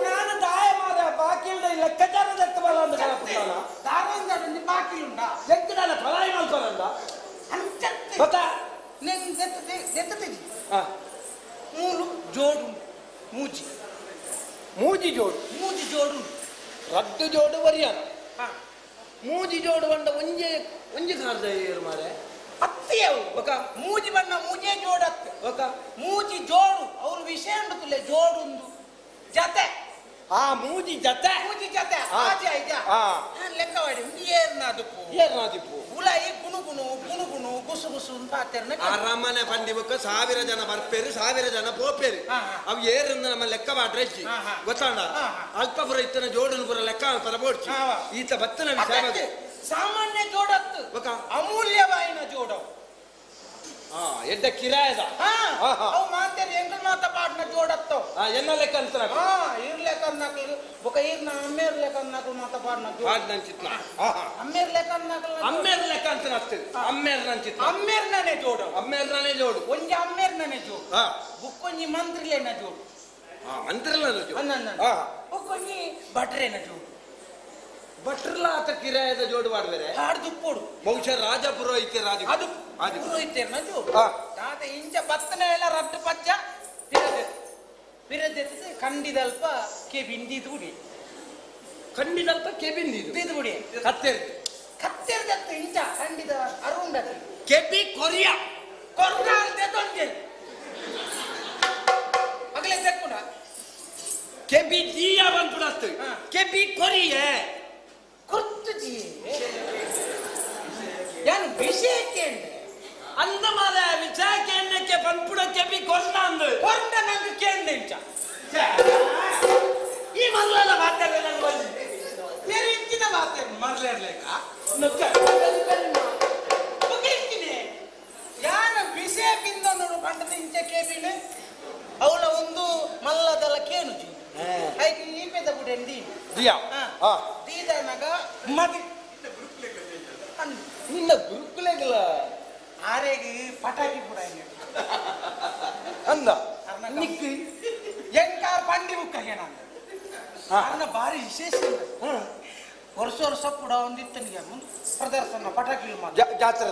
ನಾನು ದಾಯ ಮಾರ ಬಾಕಿಲ್ದ ಲೆಕ್ಕಾಚಾರ ದಕ್ಕಬಲ್ಲ ಅಂತ ದಾರಂದ ಒಂದು ಬಾಕಿಲುಂಡ ಎಂಕದಾನ ಫಲಾಯಿ ಮಾಡ್ಕೊಳ್ಳಂದ ಅಂಚತ್ತೆ ಗೊತ್ತಾ నేను దెత్తది మూడు జోడు మూజి జోడు ರದ್ದು ಜೋಡು ವರಿಯಾನ ಮೂಜಿ ಜೋಡು ಬಂಡ ಒಂಜಿ ಕಾರ್ದ ಏರು ಮಾರೆ ಅತ್ತೆಯವು ಒಕ ಮೂಜಿ ಬಣ್ಣ ಮೂಜೆ ಜೋಡತ್ತೆ ಒಕ ಮೂಜಿ ಜೋಡು ಅವ್ರ ವಿಷಯ ಉಂಟುಲೆ ಜೋಡುಂದು ಜತೆ ಮೂಜಿ ಜತೆ ಆಜ ಐಜ ಲೆಕ್ಕವಾಡಿ ಏರ್ನಾದಿಪ್ಪು ಉಲಾಯಿ ಗುಣುಗುಣು ಗುಸು ಅಂತ ಅರಮನೆ ಪಂಡಿ ಬುಕ್ಕ 1000 ಜನ ಬರ್ಪೇರು 1000 ಜನ ಪೋಪೇರು ಅವು ಏರಿಂದ ನಮ್ಮ ಲೆಕ್ಕ ಮಾಡ್ರೆಜ್ಜಿ ಗೊತ್ತಾಂಡ ಅಲ್ಪಪುರ ಇತ್ತನ ಜೋಡನು ಪುರ ಲೆಕ್ಕ ಪರಬೋಡ್ಚಿ ಈತ ಬತ್ತನ ವಿಷಯ ಸಾಮಾನ್ಯ ಜೋಡತ್ತು ಅಮೂಲ್ಯವಾಯಿನ ಜೋಡವು ಎಡ್ಡ ಕಿರಾಯದ ಅವು ಮಾತೇರಿ ಎಂಗಲ್ ಮಾತ ಪಾಡ್ನ ಜೋಡತ್ತೋ ಎನ್ನ ಲೆಕ್ಕ ಅಂತ ಇರ್ ಲೆಕ್ಕ ಅನ್ನಕಲು ಬೊಕ ಇರ್ನ ಅಮ್ಮೇರ್ ಲೆಕ್ಕ ಅನ್ನಕಲು ಮಾತ ಪಾಡ್ನ ಪಾಡ್ನಂಚಿತ್ನ ಅಮ್ಮೇರ್ ಲೆಕ್ಕ ಅನ್ನಕಲು ಅಮ್ಮೇರ್ ಲೆಕ್ಕ ಅಂತ ನಸ್ತು ಅಮ್ಮೇರ್ ನಂಚಿತ್ನ ಅಮ್ಮೇರ್ನನೆ ಜೋಡು ಒಂಜಿ ಅಮ್ಮೇರ್ನನೆ ಜೋಡು ಬುಕ್ಕೊಂಜಿ ಮಂತ್ರಿಲೇನ ಜೋಡು ಮಂತ್ರಿಲೇನ ಜೋಡು ಬುಕ್ಕೊಂಜಿ ಭಟ್ರೇನ ಜೋಡು ಭಟ್ರಲ್ಲ ಆತ ಕಿರಾಯದ ಜೋಡು ಮಾಡ್ಬೇರೆ ಹಾಡ್ದುಪ್ಪೋಡು ಬಹುಶಃ ರಾಜಪುರೋಹಿತೆ ಅದು ಪುರೋಹಿತೇನ ಜೋಡು ತಾತ ಇಂಚ ಬತ್ತನ ಎಲ್ಲ ರಟ್ಟು ಪಚ್ಚ ಪಿರದೆತ್ತೆ ಕಂಡಿದಲ್ಪ ಕೆಬಿಂದಿದುಡಿ ಬಿದುಡಿ ಕತ್ತೆರ್ದತ್ತು ಇಂಚ ಕಂಡಿದ ಅರುಂಡತಿ ಕೆಬಿ ಕೊರಿಯಾ ಕೊರ್ಗಾಲ್ದೆ ತೊಂದೆ ಅಗಲೇ ತೆಕ್ಕುಂಡ ಕೆಬಿ ದಿಯಾ ಬಂದ್ಬಿಡತ್ತು ಕೆಬಿ ಕೊರಿಯೆ ಕುರ್ತುಜಿ ಯಾನು ವಿಷಯಕ್ಕೆ ಅಂದ ಮಾದ ವಿಷಯಕ್ಕೆ ಎಣ್ಣಕ್ಕೆ ಬಂದ್ಬಿಡ ಕೆಬಿ ಕೊಂಡ ನಂಗೆ ಕೇಂದ್ರ ಇಂಚ ಈ ಮೊದಲೆಲ್ಲ ಮಾತಾಡಲ್ಲ ನಂಗೆ ಬಂದು ಬೇರೆ ಇಂಚಿನ ಮಾತಾಡ ಮೊದಲೇರ್ಲೇಕ ಯಾನ ವಿಷಯ ಬಿಂದ ನೋಡು ಕಂಡದ ಇಂಚ ಕೇಬಿಲೆ ಅವಳ ಒಂದು ಮಲ್ಲದಲ್ಲ ಕೇನುಜಿ ಐದು ಈ ಪೆದ ಬುಡೆಂಡಿ ದಿಯಾ ದೀದನಗ ಮದಿ ನಿನ್ನ ಗುರುಕುಲೆಗಲ ಆರೆಗೆ ಪಟಾಕಿ ಕೂಡ ಅಂದ ನಿಕ್ಕಿ ಎಂಕಾರ ಪಂಡಿ ಬುಕ್ಕಗೆ ನಾನು ಭಾರಿ ವಿಶೇಷ ವರ್ಷ ಕೂಡ ಒಂದಿತ್ತನಿಗೆ ಮುಂದೆ ಪ್ರದರ್ಶನ ಪಟಾಕಿ ಜಾತ್ರೆ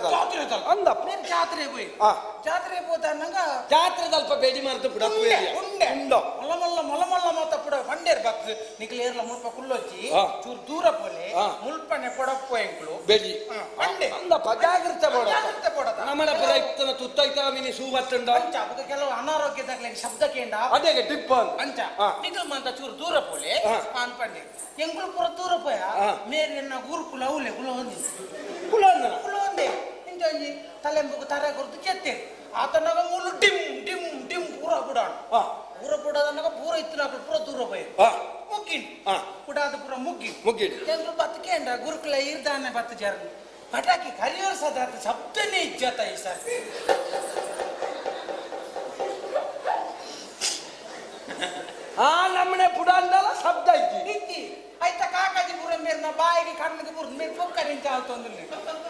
ಅಂದ ಜಾತ್ರೆಗೆ ಹೋಯ್ ಜಾತ್ರೆಗೆ ಹೋದಂಗ ಜಾತ್ರೆದಲ್ಪ ಬೇಡಿ ಮಾರ್ದು ಪುಡ ಉಂಡೆ ಮೊಲ ಮೊಲ ಮೊತ್ತ ಪುಡ ಬಂಡೇರ್ ಭಕ್ತ ಗೊತ್ತು ನಿಕ್ಲೇರ್ಲ ಮುಲ್ಪ ಕುಲ್ಲೊಚ್ಚಿ ಹಾ. ಚೂರು ದೂರ ಪೋಲೆ ಹಾ. ಮುಲ್ಪನೆ ಪೊಡಪ್ಪು ಎಂಕ್ಲು ಬೆಜಿ ಪಂಡೆ ಅಂದ ಪಜಾಗ್ರತ ಜಾಗ್ರತೆ ಪೊಡದ ನಮ್ಮನ ಪುರ ಇತ್ತನ ತುತ್ತೈತ ಮಿನಿ ಸೂವತ್ತುಂಡ ಅಂಚ ಅವಾಗ ಕೆಲವು ಅನಾರೋಗ್ಯದಾಗ ಶಬ್ದ ಕೇಂಡ ಅದೇಗೆ ಟಿಪ್ಪ ಅಂಚ ಹಾ. ನಿಕ್ಲು ಮಂತ ಚೂರು ದೂರ ಪೋಲೆ ಹಾ. ಅನ್ಪಂಡೆ ಎಂಕ್ಲು ಪುರ ದೂರ ಪೋಯ ಹಾ. ಮೇರಿ ಎನ್ನ ಗೂರು ಕುಲ ಅವಲೆ ಕುಲ ಹೊಂದಿ ಕುಲನ್ನ ಕುಲ ಒಂದೇ ಇಂಚ ಒಂಜಿ ತಲೆಂಬುಗು ತರೆ ಕೊರ್ದು ಚೆತ್ತೆ ಆತನಾಗ ಮೂಲು ಡಿಮ್ ಡಿಮ್ ಡಿಮ್ ಪೂರ ಬುಡಾಣ ಹಾ ಪೂರ ಬುಡದನ್ನಾಗ ಪೂರ ಇತ್ತಿನಾಗ ಪೂರ ದೂರ ಪೋಯ ಹಾ ಮುಗ್ಗಿನ್ ಹಾ ಬುಡಾದ ಪೂರ ಮುಗ್ಗಿ ಮುಗಿಡಿ ಎಂಕ್ಲು ಬತ್ತಕೇಂಡ ಗುರುಕುಲ ಇರ್ದಾನೆ ಬತ್ತು ಜರ್ನು ಪಟಾಕಿ ಕರಿಯೋರ್ ಸದ ಶಬ್ದನೇ ಇಜ್ಜತ ಈ ಸರ್ ಹಾ ನಮ್ಮನೆ ಪುಡ ಅಂದಲ್ಲ ಶಬ್ದ ಇಜ್ಜಿ ಇತ್ತಿ ಆಯ್ತ ಕಾಕಾಜಿ ಪೂರ ಮೇರ್ನ ಬಾಯಿಗೆ ಕಣ್ಣಿಗೆ ಪೂರ ಮೇರ್ ಪೊಕ್ಕರಿಂಚ ಆತೊಂದಿಲ್ಲ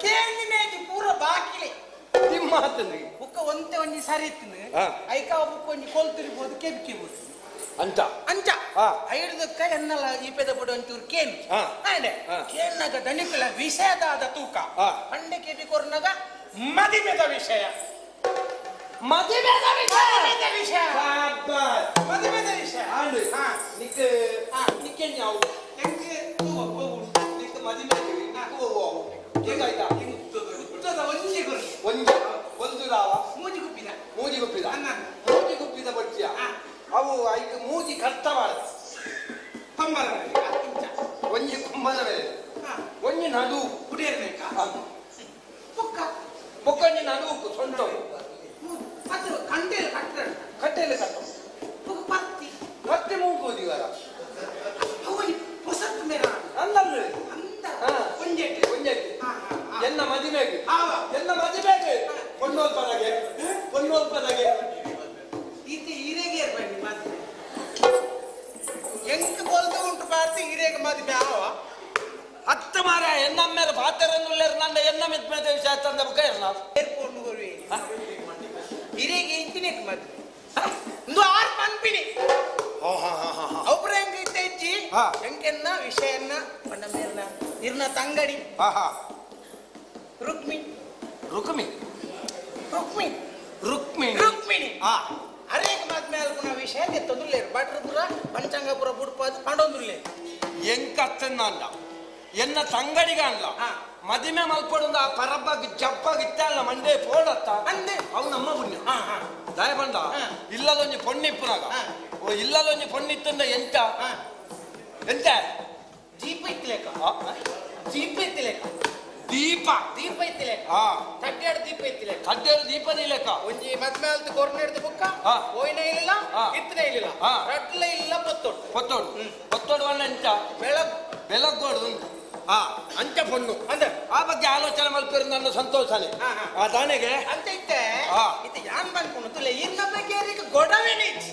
ಕೇಳಿನೇಜಿ ಪೂರ ಬಾಕಿಲೆ ನಿಮ್ಮ ಮಾತಂದ್ರಿ ಬುಕ್ಕ ಒಂತೆ ಒಂಜಿ ಸರಿ ಇತ್ತಿನ ಹಾ. ಐಕ ಬುಕ್ಕ ಒಂಜಿ ಕೊಲ್ತಿರ್ಬೋದು ಕೆಬ್ಕಿಬೋದು ಅಂತ ಅಂಚ ಹಾ. ಐಡ್ದಕ್ಕ ಎನ್ನಲ ಈ ಪೆದ ಬುಡ ಒಂಚೂರು ಕೇನ್ ಹಾ. ಆಂಡೆ ಹಾ. ಕೇಳ್ನಾಗ ದಣಿಕಲ ವಿಷಯದಾದ ತೂಕ ಹಾ. ಅಂಡೆ ಕೇಟಿ ಕೊರ್ನಾಗ ಮದಿಮೆದ ವಿಷಯ ಮದುವೆದ ಮದಿಮೆದ ವಿಷಯ ಶಾಬಾಸ್. ಮದಿಮೆದ ವಿಷಯ ಆಂಡು ಹಾ. ನಿಕ್ಕ ಹಾ. ನಿಕ್ಕೆ ನಾವು ಹೆಂಗೆ ನಿಕ್ಕ ಮದುವೆ ಹೋಗುವ ಹೇಗಾಯ್ತಾ ಉತ್ತದ ಒಂಜಿ ಗುರು ಒಂದು ಒಂದು ರಾವ ಮೂಜಿ ಗುಪ್ಪಿದ ಮೂಜಿ ಗುಪ್ಪಿದ ಅನ್ನ ಮೂಜಿ ಗುಪ್ಪಿದ ಬಚ್ಚಿಯ ಹಾ. ಅವು ಐದು ಮೂಜಿ ಕಷ್ಟ ಮಾಡ ಪಂಬರ ಒಂಜಿ ಕುಂಭದ ಮೇಲೆ ಹಾ. ಒಂಜಿ ನಡು ಕುಡಿಯರ್ನೇಕ ಪುಕ್ಕ ಬೊಕ್ಕಂಜಿ ನಡು ಸೊಂಟ ಅದು ಕಂಟೆಲ್ ಕಟ್ಟಡ ಕಟ್ಟೆಯಲ್ಲಿ ಕಟ್ಟ ಪುಕ್ಕ ಪತ್ತಿ ಮತ್ತೆ ಮೂಗುವುದಿಗಾರ ಅವನಿ ಹೊಸತ್ ಮೇರ ಅಂದಲ್ರಿ ಅಂತ ಹಾ. ಒಂಜೆಟ್ ಒಂಜೆಟ್ಟಿ ಹಾ ಹಾ ಹಾ ಎನ್ನ ಮದುವೆಗೆ ಆವ ಎನ್ನ ಮದುವೆಗೆ ಕೊಂಡೋಲ್ಪದಗೆ ಕೊಂಡೋಲ್ಪದಗೆ ಈತೆ ಹಿರೇಗೆ ಬನ್ನಿ ಮತ್ತೆ ಎಂಕ್ ಬೋಲ್ದು ಉಂಟು ಪಾರ್ತಿ ಹಿರೇಗೆ ಮದುವೆ ಆವ ಹತ್ತು ಮಾರ ಎನ್ನಮ್ಮೇಲೆ ಪಾತ್ರನ್ನುಳ್ಳೇರು ನನ್ನ ಎನ್ನ ಮಿತ್ಮೇದ ವಿಷಯ ತಂದ ಬುಕ್ಕ ಇರಲ್ಲ ಏರ್ಪೋರ್ಟ್ ಬರುವೆ ಹಿರೇಗೆ ಇಂಚಿನೇಕ್ ಮದುವೆ ಒಂದು ಆರು ಪಂಪಿನಿ ಒಬ್ರು ಹೆಂಗೈತೆ ಇಜ್ಜಿ ಹಾ. ಎಂಕೆನ್ನ ವಿಷಯನ್ನ ಪಂಡ ಮೇರ್ನ ನಿರ್ನ ತಂಗಡಿ ರುಕ್ಮಿ ರುಕ್ಮಿ ರುಕ್ಮಿ ರುಕ್ಮಿಣಿ ರುಕ್ಮಿಣಿ ಹಾ ಅರೇಕ ಮದ್ಮೆ ಅಲ್ಪುನ ವಿಷಯ ತೆತ್ತೊಂದುಲ್ಲೇರು ಭಟ್ರಪುರ ಪಂಚಾಂಗಪುರ ಬುಡ್ಪಾದ ಪಂಡೊಂದುಲ್ಲೇರು ಎಂಕತ್ತನ್ನ ಅಲ್ಲ ಎನ್ನ ತಂಗಡಿಗ ಅಲ್ಲ ಹಾ. ಮದಿಮೆ ಮಲ್ಪಡುಂದ ಆ ಪರಬ್ಬ ಜಪ್ಪಾಗ ಇತ್ತಲ್ಲ ಮಂಡೆ ಪೋಡತ್ತ ಅಂದೆ ಅವು ನಮ್ಮ ಪುಣ್ಯ ಹಾ ಹಾ ದಯ ಬಂದ ಹಾ. ಇಲ್ಲದೊಂಜಿ ಪೊಣ್ಣಿಪ್ಪುನಾಗ ಹಾ. ಓ ಇಲ್ಲದೊಂಜಿ ಪೊಣ್ಣಿತ್ತಂದ ಎಂತ ಹಾ ಎಂತ ಜೀಪ ಇತ್ತಲೇಕ ಆ, ಜೀಪ ಇತ್ತಲೇಕ ದೀಪ ದೀಪ ಇತ್ತಲೇಕ ಹಾ ತಡ್ಡಾಡು ದೀಪ ಇತ್ತಲೇಕ ಕಡ್ಡೇರು ದೀಪದ ಲೆಕ್ಕ ಒಂಜಿ ಮದ್ಮೆ ಅಲ್ತು ಕೊರ್ನೆಡ್ದು ಬುಕ್ಕ ಹಾ. ಓಯ್ನ ಇಲ್ಲ ಹಾ. ಇತ್ತನೇ ಇಲ್ಲ ಹಾ. ರಟ್ಲ ಇಲ್ಲ ಪೊತ್ತೊಡು ಪೊತ್ತೋಡು ಪೊತ್ತೋಡು ಅನ್ನ ಎಂತ ಬೆಳಗ್ ಬೆಳಗೋಡು ಉಂಟು ಹಾ ಅಂಚ ಪೊಣ್ಣು ಅಂದೆ ಆ ಬಗ್ಗೆ ಆಲೋಚನೆ ಮಲ್ಪೇರು ನನ್ನ ಸಂತೋಷನೇ ಹಾ, ಹಾ. ಆ ದಾನೆಗೆ ಅಂತ ಇತ್ತೆ ಹಾ. ಇದು ಯಾನ್ ಬಂದ್ಕೊಂಡು ತುಲೆ ಇನ್ನ ಬಗ್ಗೆ ಗೊಡವೆನಿಚ್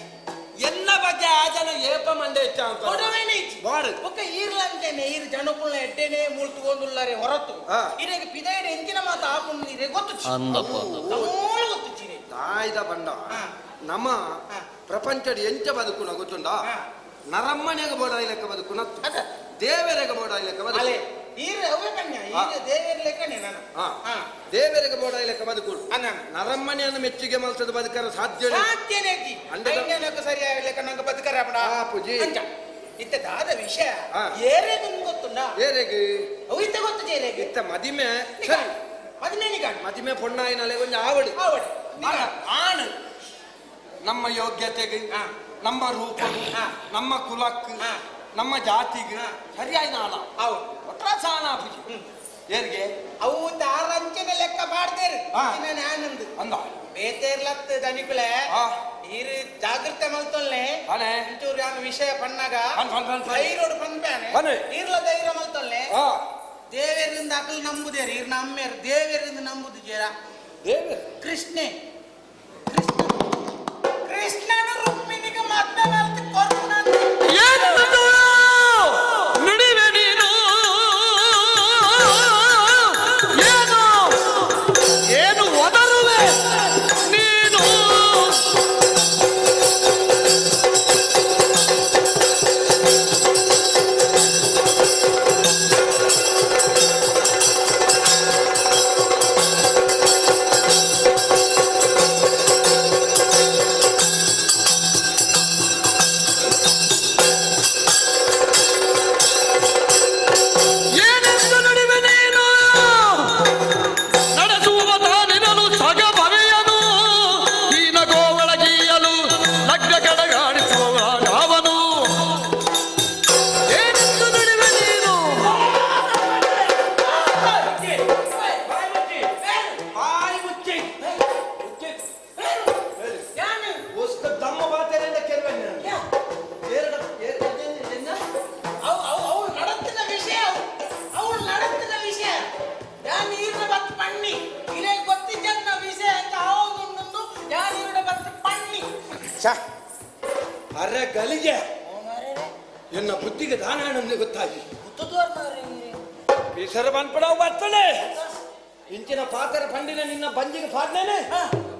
ಎನ್ನ ಬಗ್ಗೆ ಆ ಜನ ಏಪ ಮಂಡೆ ಇಚ್ಚ ಅಂತ ಗೊಡವೆನಿಚ್ ಬಾಡು ಒಕ್ಕ ಈರ್ಲಂಚೆನೆ ಈರ್ ಜನಕುಲ್ನ ಎಡ್ಡೆನೆ ಮುಳ್ತುಗೊಂದುಲ್ಲಾರೆ ಹೊರತು ಹಾ. ಇರೆಗೆ ಪಿದೈಡೆ ಎಂಚಿನ ಮಾತು ಆಪುಂಡು ಇರೆ ಗೊತ್ತು ಅಂದಪ್ಪ ತಮೋಳು ಗೊತ್ತು ಚೀನೆ ತಾಯ್ದ ಬಂಡ ಹಾ. ನಮ್ಮ ಹಾ. ಪ್ರಪಂಚದ ಎಂಚ ಬದುಕುನ ಗೊತ್ತುಂಡ ಹಾ. ನರಮ್ಮನೆಗೆ ಬೋಡ ಲೆಕ್ಕ ಬದುಕುನ ಅದ ದೇವರಿಗೆ ಬೋಡ ಲೆಕ್ಕ ಬದುಕು ಅಲೆ ಈರ್ ಅವೇ ಕನ್ಯ ಹಾ. ಈಗ ದೇವೇರ್ ಲೆಕ್ಕನೆ ನಾನು ಹಾ. ಹಾ ದೇವರಿಗೆ ಬೋಡ ಲೆಕ್ಕ ಬದುಕು ಅನ್ನ ನರಮ್ಮನೆಯನ್ನು ಮೆಚ್ಚುಗೆ ಮಲ್ಸದ ಬದುಕರ ಸಾಧ್ಯ ಸಾಧ್ಯನೇ ಐತಿ ಅಂಡದ- ಐನ್ಯನಕ್ಕೆ ಸರಿಯಾಗಿ ಲೆಕ್ಕ ನಂಗೆ ಬದುಕರ ಬಡ ಆ ಪೂಜಿ. ಅಂಚ ಇತ್ತೆ ದಾದ ವಿಷಯ ಹಾ. ಏರೇ ನಿಮ್ಗೆ ಗೊತ್ತುಂಡ ಬೇರೆಗೆ ಅವು ಇತ್ತೆ ಗೊತ್ತು ಜೇರೆಗೆ ಇತ್ತ ಮದಿಮೆ ಸರಿ ಮದ್ಮೇನಿಗ ಮದಿಮೆ ಪೊಣ್ಣಾಯಿನಲೆ ಒಂದು ಆವಡು ಆವಡೆ ಆಗ ಆಣು ನಮ್ಮ ಯೋಗ್ಯತೆಗೆ ಹಾ. ನಮ್ಮ ರೂಪ ಹಾ. ನಮ್ಮ ಕುಲಕ್ಕೆ ಹಾ. ನಮ್ಮ ಜಾತಿಗೆ ಹಾ. ಸರಿಯಾಗಿ ನಾಣ ಹೌದು ಒಟ್ರ ಸಾನ ಪೂಜಿ ಏರ್ಗೆ ಅವು ತಾರಂಚನೆ ಲೆಕ್ಕ ಮಾಡ್ದೇರಿ ಹಾ. ನಾನಂದು ಅಂದ ಬೇತೇರ್ಲತ್ ದನಿಕುಲೆ ಹಾ. ಈರು ಜಾಗೃತೆ ಮಲ್ತೊಲ್ಲೆ ಅನೆ ಒಂಚೂರು ಯಾನ ವಿಷಯ ಪಣ್ಣಾಗ ಪನ್. ಧೈರ್ಯೋಡು ಪನ್ಪ್ಯಾನೆ ಬನ್ನಿ. ಈರ್ಲ ಧೈರ್ಯ ಮಲ್ತೊಲ್ಲೆ ಹಾ ದೇವೇರಿಂದ ಅಕಲ್ ನಂಬುದೇರಿ ಈರ್ ನಮ್ಮೇರು ದೇವೇರಿಂದ ನಂಬುದು ಜೇರ ದೇವ ಕೃಷ್ಣೆ ಕೃಷ್ಣ ಕೃಷ್ಣನ ರುಕ್ಮಿಣಿಗೆ ಮದ್ವೆ ಮಲ್ತು ಕೊರ್ಪುನಂತೆ ನುಡಿವೆ ನೀನು ಏನು ಒದರುವೆ ನೀನು ಎನ್ನ ಬುದ್ಧಿಗೆ ದಾನ ನನಗೆ ಗೊತ್ತಾಗಿ ಗೊತ್ತದೋರ್ ಮಾರೆ ಬೇಸರ ಬಂದ್ಬಿಡವು ಬರ್ತದೆ ಇಂಚಿನ ಪಾತ್ರ ಪಂಡಿನ ನಿನ್ನ ಬಂಜಿಗೆ ಪಾಡ್ನೇನೆ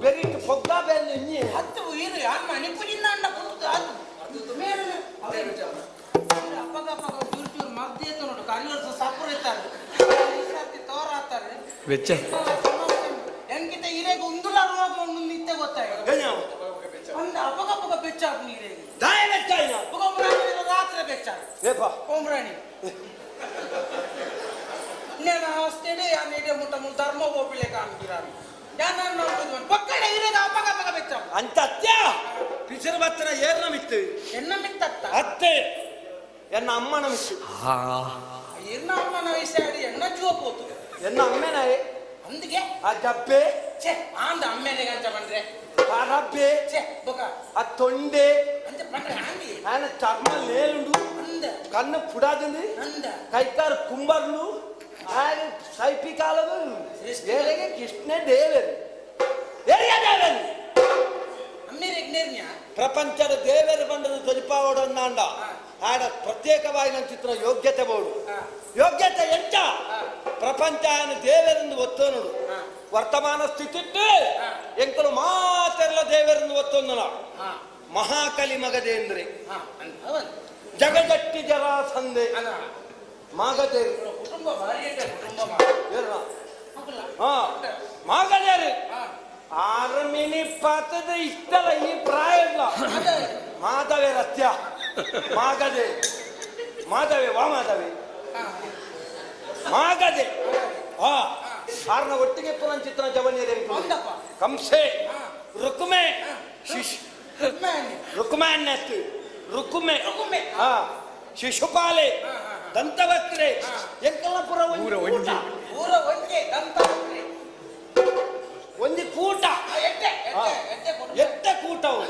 ಬೆರಿಟ್ಟು ಫೊಗ್ಗ ಬೆಲ್ಲ ಇನ್ನಿ ಹತ್ತು ಇರು ಅಮ್ಮ ನಿಪ್ಪುಜಿನ ಅಣ್ಣ ಕುಂತು ಅದು ಮೇಲೆ ಅಪ್ಪಗ ಚೂರು ಚೂರು ಮದ್ದೆ ಎತ್ತ ನೋಡು ಕರಿಯರ್ಸ ಸಪುರ ಇರ್ತಾರೆ ಈ ಸರ್ತಿ ತೋರ ಹಾಕ್ತಾರೆ ವೆಚ್ಚ ಎಂಗಿತ ಇರೇಗ ಉಂದುಲ ರೋಗ ಒಂದು ನಿತ್ಯ ಗೊತ್ತಾಗ ಒಂದು ಅಪಗಪಗ ಬೆಚ್ಚಾಕು ನೀರೇಗಿ ದಾಯ ವೆಚ್ಚ ಇನ್ನ ಉಗಮ್ರಾಣಿ ರಾತ್ರಿ ಬೆಚ್ಚಾಕು ಏಪಾ ಓಮ್ರಾಣಿ నేను వస్తేనే ఆ నీడే ముట్టము ధర్మ ఓపిలే కానుకిరాను ಯಾನನ್ನ ಪಕ್ಕಡೆ ಇರೇಗ ಅಪಗಪಗ ಬೆಚ್ಚಾಕು ಅಂತ ಅತ್ಯ ಪಿಸರ್ ಬತ್ತನ ಏರ್ನ ಮಿತ್ತು ಎನ್ನ ಮಿತ್ತತ್ತ ಅತ್ತೆ ಎನ್ನ ಅಮ್ಮನ ಮಿತ್ತು ಇರ್ನ ಅಮ್ಮನ ವಯಸ್ಸಾಡಿ ಎನ್ನ ಜೀವ ಪೋತು ಎನ್ನ ಅಮ್ಮೆನ అందుకే ಆ ಜಬ್ಬೆ ಛೇ ಆಂದ ಅಮ್ಮೇನೆ ಗಂಟ ಬಂದ್ರೆ ಆ ರಬ್ಬೆ ಛೇ ಬೊಕ ಆ ತೊಂಡೆ ಅಂತ ಬಂದ್ರೆ ಆಂದಿ ఆయన చర్మ లేలుండు ಅಂದ కన్ను పుడాదింది ಅಂದ కైకారు కుంబర్లు ఆయన సైపి కాలము ఏలేగే కృష్ణ దేవేరు ఏరియా దేవేరు ಅಮ್ಮೇರಿಗೆ ನೇರ್ನ್ಯ ಪ್ರಪಂಚದ ದೇವೇರು ಬಂಡದ ತೊಲಿಪಾವಡು ಅಂದ ಆಡ ಪ್ರತ್ಯೇಕವಾಗಿ ಚಿತ್ರ ಯೋಗ್ಯತೆ ಬೋಡು ಯೋಗ್ಯತೆ ಎಂಟ ಪ್ರಪಂಚ ఆయన ದೇವೇರೆಂದು ಒತ್ತೋನುಡು ವರ್ತಮಾನ ಸ್ಥಿತಿ ಎಂಕಲು ಮಾತೆಲ್ಲ ದೇವೇರೆಂದು ಒತ್ತೊಂದನ ಮಹಾಕಲಿ ಮಗದೇಂದ್ರೆ ಜಗಜಟ್ಟಿ ಜರಾಸಂದೆ ಮಾಗದೇರು ಕುಟುಂಬ ಭಾರಿ ಇದೆ ಕುಟುಂಬ ಮಾಗದೇರು ಆರಮಿನಿ ಪಾತ್ರದ ಇಷ್ಟಲ್ಲ ಈ ಪ್ರಾಯ ಇಲ್ಲ ಮಾಧವೇ ರತ್ಯ ಮಾಗದೆ ಮಾಧವೇ ವಾ ಮಾಧವೇ ಮಾಗದೆ ಆರ್ನ ಒಟ್ಟಿಗೆ ಪುನಃ ಚಿತ್ರ ಜವನಿಯರೇ ಕಂಸೆ ರುಕ್ಮೆ ರುಕ್ಮಾನ್ಯತ್ ರುಕ್ಮೆ ಶಿಶುಪಾಲೆ ದಂತವಕ್ರೆ ಎಂಕಲಪುರ ಊರ ಒಂಜಿ ಊರ ಒಂಜೆ ದಂತವಕ್ರೆ ಒಂದಿ ಕೂಟ ಎತ್ತ ಕೂಟವು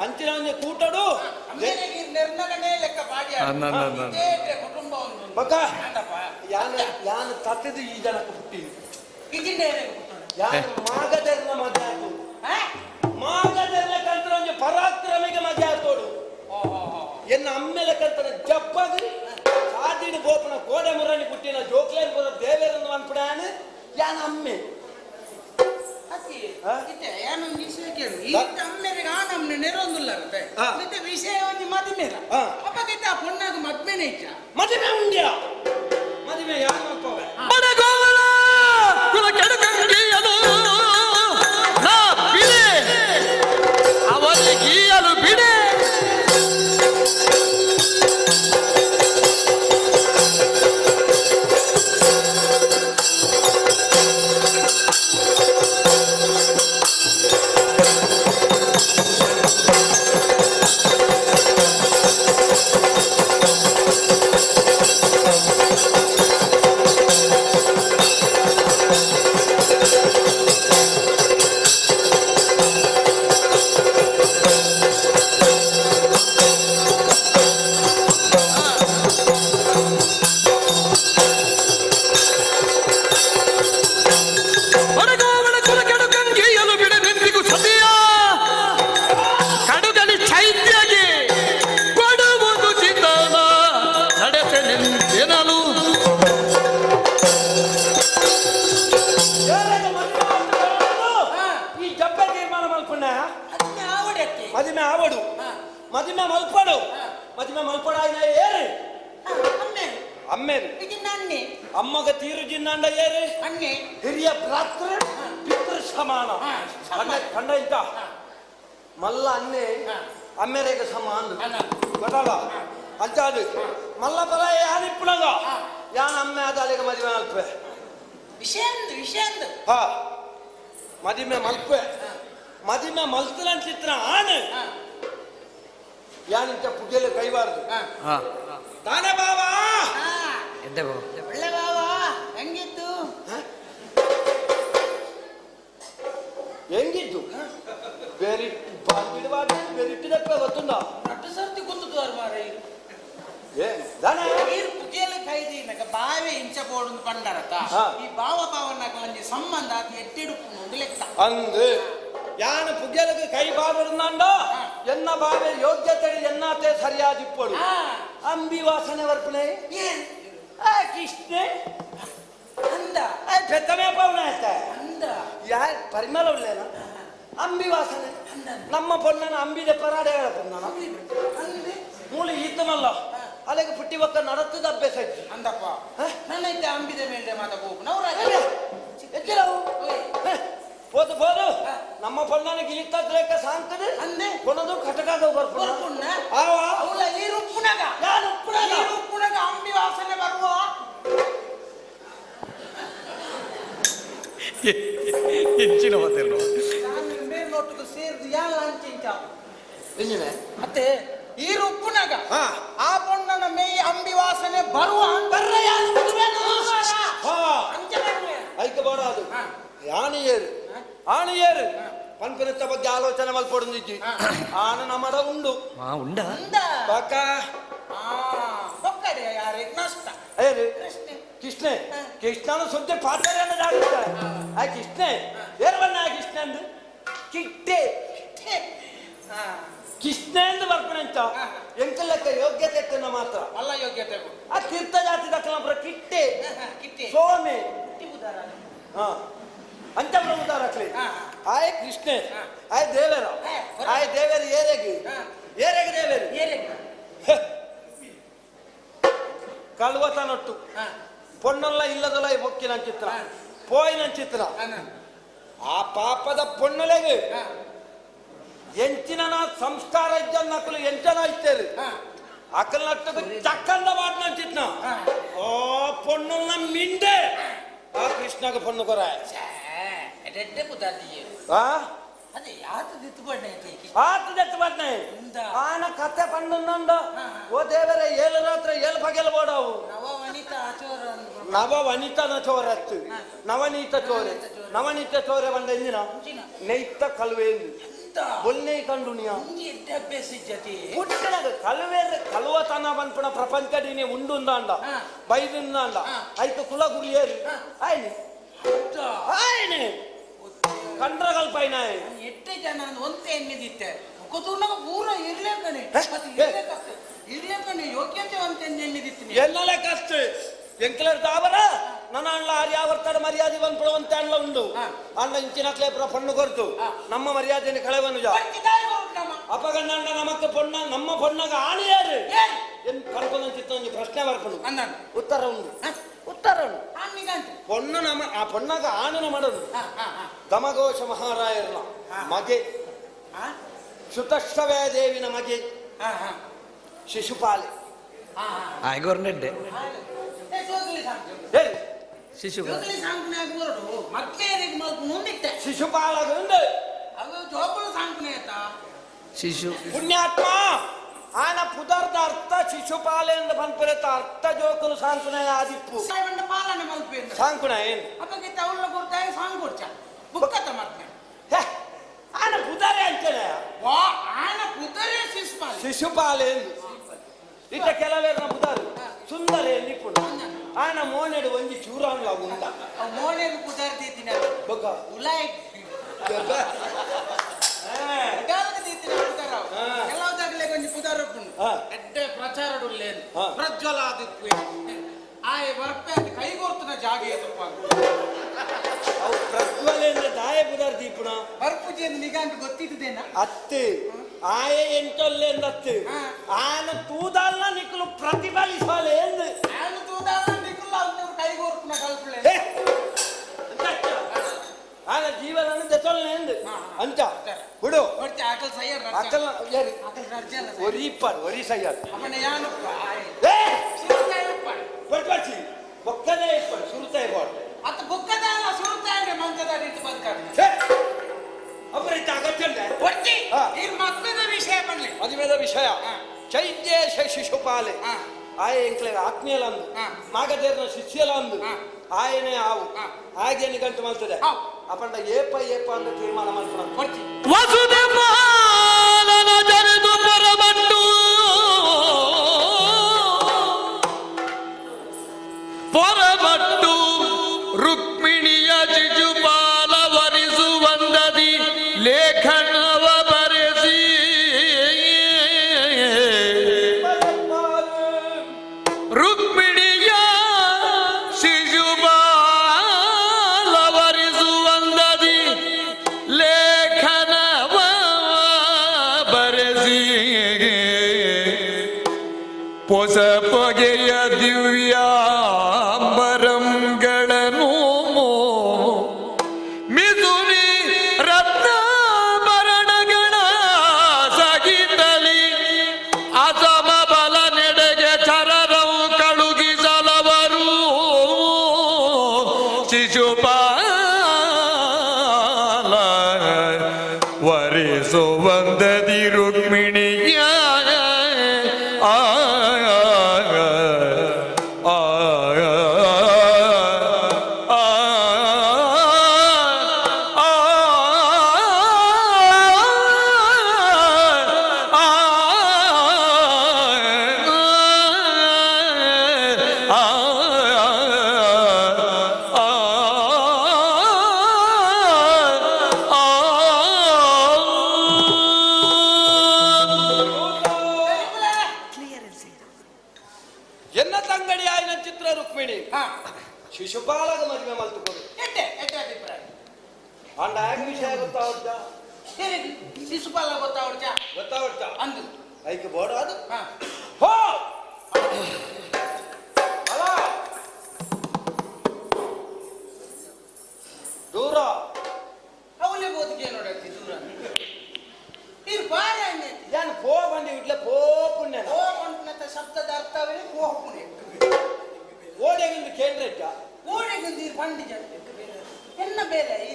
ಅಂಚಿನ ಒಂದು ಕೂಟಡು ನಿರ್ಣಗನೇ ಲೆಕ್ಕ ಬಾಡಿ ಕುಟುಂಬ ಬಕ ಯಾನು ತತ್ತಿದ್ದು ಈ ಜನಕ್ಕೆ ಹುಟ್ಟಿ ಯಾನು ಮಾಗದರ್ನ ಮದುವೆ ಆಯ್ತು ಮಾಗದರ್ನ ಕಂತರ ಒಂದು ಪರಾಕ್ರಮಿಗೆ ಮದುವೆ ಆಯ್ತೋಡು ಎನ್ನ ಅಮ್ಮೆಲೆ ಕಂತರ ಜಪ್ಪದು ಸಾದಿನ ಗೋಪನ ಕೋಡೆ ಮುರಣಿ ಹುಟ್ಟಿನ ಜೋಕ್ಲೇನ್ ಬರೋ ದೇವೇರನ್ನು ಅನ್ಪಡಾನ ಯಾನ ಅಮ್ಮೆ ವಿಷಯ ಮದುವೆ ಪೊನ್ನಾಗ ಮದ್ಮೆನೆ ಇಚ್ಚ ಮದುವೆ ಉಂಡ್ಯಾ ಮದುವೆ ಯಾರು ಅವರಿಗೆ ಬಿಡೆ ಮದುವೆ ಆವಡು ಮದುವೆ ಮಲ್ಪಡು ಮದುವೆ ಮಲ್ಪಡಾಯಿನ ಏರು ಅಮ್ಮೇರು ಅಮ್ಮಗ ತೀರು ಜಿನ್ನಂಡ ಏರು ಹಿರಿಯ ಭ್ರಾತೃ ಪಿತೃ ಸಮಾನ ಕಂಡ ಇಂತ ಮಲ್ಲ ಅನ್ನೆ ಅಮ್ಮೆರೆಗೆ ಸಮಾನ ಗೊತ್ತಲ್ಲ ಅಂಚಾದು ಮಲ್ಲ ಬರ ಯಾನಿಪ್ಪುಣಗ ಯಾನ ಅಮ್ಮೆ ಆದ ಅಲ್ಲಿಗೆ ಮದುವೆ ಮಲ್ಪೆ ವಿಷಯ ಹಾ ಮದುವೆ ಮಲ್ಪೆ ಮದುವೆ ಮಲ್ತನ ಚಿತ್ರ ಆನೆ ಯಾನಿಂತ ಪುಗೆಲೆ ಕೈಬಾರ್ದು ತಾನೇ ಬಾವಾ ಒಳ್ಳೆ ಬಾವಾ ಹೆಂಗಿತ್ತು ಹೆಂಗಿದ್ದು ಬೇರಿಟ್ಟು ಬಾಗಿಡಬಾರ್ದು ಬೇರಿಟ್ಟಿದಪ್ಪ ಗೊತ್ತುಂಡ ಅಟ್ಟು ಸರ್ತಿ ಕುಂತುದು ಮಾರೇ ದಾನೆ ಪುಗೆಲೆ ಕೈದಿ ನಗ ಬಾವೆ ಇಂಚ ಬೋಡು ಪಂಡರತ ಈ ಬಾವ ಬಾವನಗ ಒಂಜಿ ಸಂಬಂಧ ಅದು ಎಟ್ಟಿಡುಪ್ಪು ಒಂದು ಲೆಕ್ಕ ಅಂದು ಯಾನು ಪುಗೆಲಗೆ ಕೈ ಬಾವಿರುಂಡ ಎನ್ನ ಬಾವೆ ಯೋಗ್ಯತೆ ಎನ್ನಾತೆ ಸರಿಯಾದಿಪ್ಪಡು ಅಂಬಿ ವಾಸನೆ ಬರ್ಪಣೆ ಏನ್ ಆ ಕೃಷ್ಣೆ ಅಂದ ಪೆತ್ತಮೇ ಪವನ ಆಯ್ತ ಅಂದ ಯಾರ ಪರಿಮಳ ಉಳ್ಳೇನ ಅಂಬಿ ವಾಸನೆ ಅಂದ ನಮ್ಮ ಪೊಣ್ಣನ ಅಂಬಿದೆ ಪರಾಡೆ ಹೇಳ ಪೊಣ್ಣನ ಅಂದೆ ಮೂಲಿ ಈತನಲ್ಲ ಅಲ್ಲಿಗೆ ಪುಟ್ಟಿ ಒಕ್ಕ ನಡತ್ತದ ಅಭ್ಯಾಸ ಇತ್ತು ಅಂದಪ್ಪ ನನ್ನೈತೆ ಅಂಬಿದ ಮೇಲೆ ಮಾತಾಡ್ಬೇಕು ನವರಾಜ ಎತ್ತಿರವು ಹೋದು ಹೋದು ನಮ್ಮ ಪೊಣ್ಣನಿಗೆ ಇಳಿತದ್ರೇಕ ಸಾಂತದೆ ಅಂದೆ ಕೊನದು ಕಟಕಾದ ಬರ್ಪುಣ ಬರ್ಪುಣ್ಣ ಆವ ಅವಳ ಈ ರುಪ್ಪುಣಗ ಯಾರು ಉಪ್ಪುಣಗ? ಈ ರುಪ್ಪುಣಗ ಅಂಬಿ ವಾಸನೆ ಬರುವ ಹೆಚ್ಚಿನ ಮಾತೇನು ಮೇಲ್ನೋಟಕ್ಕೆ ಸೇರಿದು ಯಾಲ ಅಂಚಿಂಚ ಎಂಜಿನೆ ಮತ್ತೆ ಈ ರುಪ್ಪುಣಗ ಹಾ ಆ ಬಣ್ಣನ ಮೈ ಅಂಬಿ ವಾಸನೆ ಬರುವ ಬರ್ರ ಯಾರು ಮದುವೆನು? ಹಾ ಐಕ ಬೋಡ ಅದು ಹಾ. ಆಣಿಯೇರು ಆಣಿಯೇರು ಪಂಪಿನತ್ತ ಬಗ್ಗೆ ಆಲೋಚನೆ ಮಲ್ಪೊಂದಿದ್ದಿ ಆನ ನಮ್ಮಡ ಉಂಡು ಉಂಡ ಬಾಕ ಹೊಕ್ಕಡೆ ಯಾರೇ ನಷ್ಟ ಏರು ಕೃಷ್ಣೆ ಕೃಷ್ಣನ ಸುದ್ದಿ ಪಾತ್ರೆಯನ್ನು ಜಾಗುತ್ತಾರೆ ಆ ಕೃಷ್ಣೆ ಏರು ಬಣ್ಣ ಆ ಕೃಷ್ಣ ಅಂದು ಕಿಟ್ಟೆ ಕೃಷ್ಣ ಎಂದು ಬರ್ಪಣೆ ಅಂತ ಎಂಕಲಕ್ಕ ಯೋಗ್ಯತೆ ಎತ್ತನ ಮಾತ್ರ ಅಲ್ಲ ಯೋಗ್ಯತೆ ಆ ತೀರ್ಥ ಜಾತಿ ದಕ್ಕಲ ಕಿಟ್ಟೆ ಕಿಟ್ಟೆ ಸೋಮೆ ಕಿಟ್ಟುವುದಾರ ಹಾ ಅಂಚಪ್ರಭುದಾರಕ್ಲಿ ಆಯ್ ಕೃಷ್ಣೆ ಆಯ್ ದೇವೇರ ಆಯ್ ದೇವೇರು ಏರೆಗೆ ಏರೆಗೆ ದೇವೇರು ಏರೆಗೆ ಕಲ್ವತನೊಟ್ಟು ಪೊಣ್ಣಲ್ಲ ಇಲ್ಲದಲ್ಲ ಬೊಕ್ಕಿನ ಚಿತ್ರ ಪೋಯಿನ ಚಿತ್ರ ಆ ಪಾಪದ ಪೊಣ್ಣಲೆಗೆ ಎಂಚಿನ ಸಂಸ್ಕಾರ ಇದ್ದ ನಕಲು ಎಂಚನ ಇತ್ತೇರಿ ಅಕಲ್ ನಟ್ಟು ಚಕ್ಕಂದ ಮಾಡ್ನ ಚಿತ್ನ ಓ ಪೊಣ್ಣಲ್ನ ಮಿಂಡೆ ಆ ಕೃಷ್ಣಗ ಪೊಣ್ಣು ಕೊರ ರೆಡ್ಡೆ ಬುದ್ಧಾದಿಯೇ ಆ ಅದೇ ಯಾತ ದಿತ್ತು ಬಣ್ಣೆ ಆತು ದತ್ತು ಬರ್ನೆ ಆನ ಕತೆ ಪಂಡುಂದ ಓ ದೇವರೇ ಏಳು ರಾತ್ರಿ ಏಳು ಬಗೆಲ್ ಬೋಡವು ನವ ವನಿತಾ ಆಚೋರ ನವ ವನಿತನ ಚೋರತ್ತು ನವನೀತ ಚೋರೆ ನವನೀತ ಚೋರೆ ಬಂದ ಎಂದಿನ ನೈತ ಕಲ್ವೇಂದು ಬೊಲ್ನೆ ಕಂಡುನಿಯ ಅಭ್ಯಾಸ ಜತಿ ಪುಟ್ಟನಗ ಕಲ್ವೇರ ಕಲ್ವತನ ಬಂದ್ಪುಣ ಪ್ರಪಂಚಡಿನಿ ಉಂಡುಂದಾಂಡ ಬೈದುಂದಾಂಡ ಐತ ಕುಲ ಗುರಿಯೇರು ಆಯ್ನಿ ಆಯ್ನಿ ಕಂಡ್ರಗಲ್ ಪೈನ ಎಟ್ಟೆ ಜನ ಒಂತೆ ಎನ್ನಿದಿತ್ತೆ ಕುತೂರ್ನಾಗ ಪೂರ ಇರ್ಲೇಕಣೆ ಇರ್ಲೇಕಣೆ ಯೋಗ್ಯತೆ ಒಂತೆ ಎನ್ನಿದಿತ್ತು ಎನ್ನಲೆ ಕಷ್ಟ ಎಂಕ್ಲರ್ ದಾವರ ನನ್ನ ಅಣ್ಣ ಆರ್ಯಾವರ್ತಡ ಮರ್ಯಾದೆ ಬಂದ್ಬಿಡುವಂತೆ ಅಣ್ಣ ಉಂಡು ಅಣ್ಣ ಇಂಚಿನಕ್ಲೆ ಪಣ್ಣು ಕೊರ್ತು ನಮ್ಮ ಮರ್ಯಾದೆನ ಕಳೆವನು ಜಾ ಅಪಗಣ್ಣ ನಮಕ್ಕೆ ಪೊಣ್ಣ ನಮ್ಮ ಪೊಣ್ಣಗ ಆಣಿಯಾರು ಎನ್ ಕಲ್ಪನಂತಿತ್ತು ಒಂದು ಪ್ರಶ್ನೆ ಬರ್ಪಣು ಉತ್ತರ ಉಂಡು ಉತ್ತರ ಉಂಡು ಪೊಣ್ಣ ನಮ್ಮ ಆ ಪೊಣ್ಣಗ ಆಣನ ಮಾಡೋದು ದಮಘೋಷ ಮಹಾರಾಯರನ ಮಗೆ ಶುತಶ್ರವೇ ದೇವಿನ ಮಗೆ ಶಿಶುಪಾಲೆ ಆಯ್ಗೋರ್ನೆಡ್ಡೆ ಹೇಳಿ ಶಿಶು ಶಿಶುಪಾಲಗ ಉಂಡು ಶಿಶು ಪುಣ್ಯಾತ್ಮ ಆನ ಪುದರ್ದ ಅರ್ಥ ಶಿಶುಪಾಲೆ ಎಂದು ಬಂದ್ಪುರತ ಅರ್ಥ ಜೋಕುಲು ಸಾಂಕುನ ಆದಿಪ್ಪು ಪಾಲನೆ ಮಲ್ಪೆ ಸಾಂಕುನ ಏನು ಅಪ್ಪಗೆ ತೌಳ ಕೊಡ್ತಾಯ ಸಾಂಗ್ ಕೊಡ್ಚ ಬುಕ್ಕತ ಮತ್ತೆ ಆನ ಪುದರೆ ಅಂತೇನೆ ವಾ ಆನ ಪುದರೆ ಶಿಶುಪಾಲೆ ಎಂದು ಇಟ್ಟ ಕೆಲವೇರ್ನ ಪುದರು ಸುಂದರ ನಿಪುಣ ಆನ ಮೋನೆಡು ಒಂಜಿ ಚೂರಾನ್ಲ ಉಂಡ ಮೋನೆಗೆ ಪುದರ್ ದೀತಿನ ಬೊಕ್ಕ ಉಲಾಯ್ ಕೆಲವುದಾಗಲೇ ಕೊಂಚ ಪುದಾರಪ್ಪನು ಎಡ್ಡೆ ಪ್ರಚಾರಡುಲ್ಲೇನು ಪ್ರಜ್ವಲಾದಿತ್ವೆ ಆಯ್ ಬರ್ಪೆ ಅದು ಕೈಗೋರ್ತನ ಜಾಗ ಏತಪ್ಪ ಅವು ಪ್ರಜ್ವಲೇಂದ್ರ ದಾಯ ಪುದರ್ ದೀಪುಣ ಬರ್ಪುಜಿ ಎಂದು ನಿಗಾಂತ ಗೊತ್ತಿದ್ದೇನ ಅತ್ತೆ ಆಯ ಎಂಟೊಲ್ಲೆಂದ ಅತ್ತೆ ಆನ ತೂದಲ್ನ ನಿಕ್ಕಲು ಪ್ರತಿಫಲಿಸಲೆ ಎಂದು ನಾನು ತೂದಾಳ ನಿಕ್ಕಲ್ಲ ಅವ್ರು ಕೈಗೋರ್ತನ ಕಲ್ಪಲೆ ಆನ ಜೀವನ ದೆತೊಲ್ನೆ ಎಂದು ಅಂತ ಬಿಡು ಹೊರತೆ ಆಕಲ್ ಸಯ್ಯರ್ ಅಕ್ಕಲ ಯಾರಿ ಆಕಲ್ ರರ್ಜಲ ಒರಿ ಇಪ್ಪಡು ಒರಿ ಸಯ್ಯರ್ ಅವನ ಯಾನು ಏ ಸುರುತಾಯ ಇಪ್ಪಡು ಬರ್ಬಾಚಿ ಬೊಕ್ಕದೇ ಇಪ್ಪಡು ಸುರುತಾಯ ಬೋಡ್ ಅತ್ತ ಬೊಕ್ಕದ ಅಲ್ಲ ಸುರುತಾಯ ಮಂಚದ ರೀತಿ ಬಂದ್ಕಾರೆ ಅಪರಿತ ಅಗತ್ಯಂದೆ ಹೊರತಿ ಈ ಮಕ್ಕಳ ವಿಷಯ ಬನ್ನಿ ಮದುವೆದ ವಿಷಯ ಚೈತ್ಯೇಶ ಶಿಶುಪಾಲೆ ಆಯ ಎಂಕ್ಲೆ ಆತ್ಮೀಯಲಂದು ಮಾಗದೇರ್ನ ಶಿಷ್ಯಲಂದು ಆಯನೇ ಆವು ಹಾಗೆ ನಿಗಂಟು ಮಾಡ್ತದೆ ಅಪಂಡ ಏಪ ಏಪ ಅಂತ ತೀರ್ಮಾನ ಮಾಡ್ಕೊಂಡು ವಸುದೇವಾನನ ಜರಿದು ಪರಮಟ್ಟು ಪರಮಟ್ಟು ರುಕ್ಮಿಣಿಯ ಶಿಶುಪಾಲ ವರಿಸುವಂದದಿ ಲೇಖನವ ಬರೆಸಿ ಹೊಸ ಬಗೆಯ ದಿವ್ಯಾಂಬರಂಗಳನ್ನು ಮಿದುನಿ ರತ್ನಾಭರಣಗಳ ಸಗಿತಲಿ ಅಸಮ ಬಲ ನೆಡೆಗೆ ಚರರವು ಕಳುಗಿಸಲವರು ಶಿಶುಪಾಲ ವರಿಸುವಂದದಿ ರುಕ್ಮಿಣಿಯ ಎನ್ನ ತಂಗಡಿ ಆಯ್ನ ಚಿತ್ರ ರುಕ್ಮಿಣಿ ಶಿಶುಪಾಲದ ಮದುವೆ ಮಲ್ತುಕೊಂಡು ಅಂಡ ಯಾಕೆ ವಿಷಯ ಗೊತ್ತಾವಡ್ತ ಶಿಶುಪಾಲ ಗೊತ್ತಾವಡ್ತ ಅಂದು ಐಕೆ ಬೋಡ ಅದು ಹಾ ಹೋ ಅಲ ದೂರ ಅವಲೇ ಬೋದಿಗೆ ನೋಡತ್ತಿ ದೂರ ಇದು ಬಾರ ಅನ್ನೈತಿ ಯಾನ್ ಪೋ ಬಂದಿ ಇಡ್ಲೆ ಪೋ ಪುಣ್ಯ ಓ ಮಂಟನತ ಶಬ್ದದ ಅರ್ಥವೇ ಓ ಪುಣ್ಯ ಓಡೆಗಿಂದು ಕೇಂದ್ರಜ್ಜ ಓಡೆಗಿಂದು ಈ ಪಂಡಿಜ ಎನ್ನ ಬೇಲೆ ಈ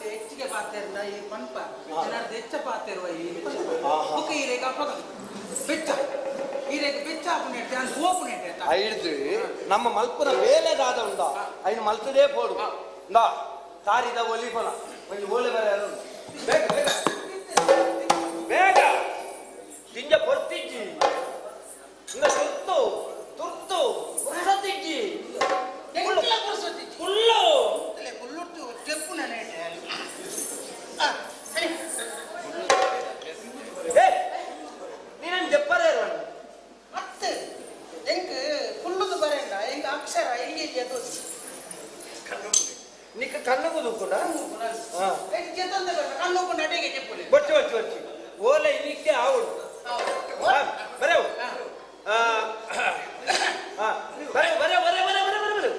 ಹೆಚ್ಚಿಗೆ ಪಾತಿರಲ್ಲ ಈ ಪಂಪ ಏನಾದ್ರು ಹೆಚ್ಚ ಪಾತಿರುವ ಈ ಬುಕ್ಕ ಈರೆಗ ಅಪ್ಪಗ ಬೆಚ್ಚ ಈರೆಗ ಬೆಚ್ಚ ಪುಣ್ಯ ಡ್ಯಾನ್ ಓ ಪುಣ್ಯ ಹಿಡಿದು ನಮ್ಮ ಮಲ್ಪುನ ಬೇಲೆದಾದ ಉಂಡ ಐನು ಮಲ್ತದೇ ಪೋಡು ನಾ ತಾರಿದ ಒಲಿಪನ ಒಂದು ಓಲೆ ಬರ ಬೇಗ ಬೇಗ ಬೇಗ ತಿಂಜ ಪೊರ್ತಿಜ್ಜಿ ಇಂದ ತುರ್ತು ತುರ್ತು ಪುರ್ಸತಿಜ್ಜಿ ಎಂಕ್ಲ ಪುರ್ಸತಿ ಫುಲ್ಲು ಅಲ್ಲೇ ಫುಲ್ಲುಟ್ಟು ಸ್ಟೆಪ್ಪು ನಾನು ಏ ನೀನನ್ ಜಪ್ಪರೇ ಇರೋಣ ಮತ್ತೆ ಎಂಕ್ ಫುಲ್ಲುದು ಬರೆಯಲ್ಲ ಎಂಕ್ ಅಕ್ಷರ ಇಲ್ಲಿ ಅದು ನಿಕ್ಕ ಕಣ್ಣು ದೂಕುಂಡ ಹಾ ಕಣ್ಣು ಕೊಂಡು ಅಡೆಗೆ ಚೆಪ್ಪುಲೆ ಬಚ್ಚು ಬಚ್ಚು ಬಚ್ಚು ಓಲೆ ಇನ್ನಿಕ್ಕೆ ಆವುಡು ಬರೇವು ಬರೇವು ಬರೇವು ಬರೇವು ಬರೇವು ಬರೇವು ಬರೇವು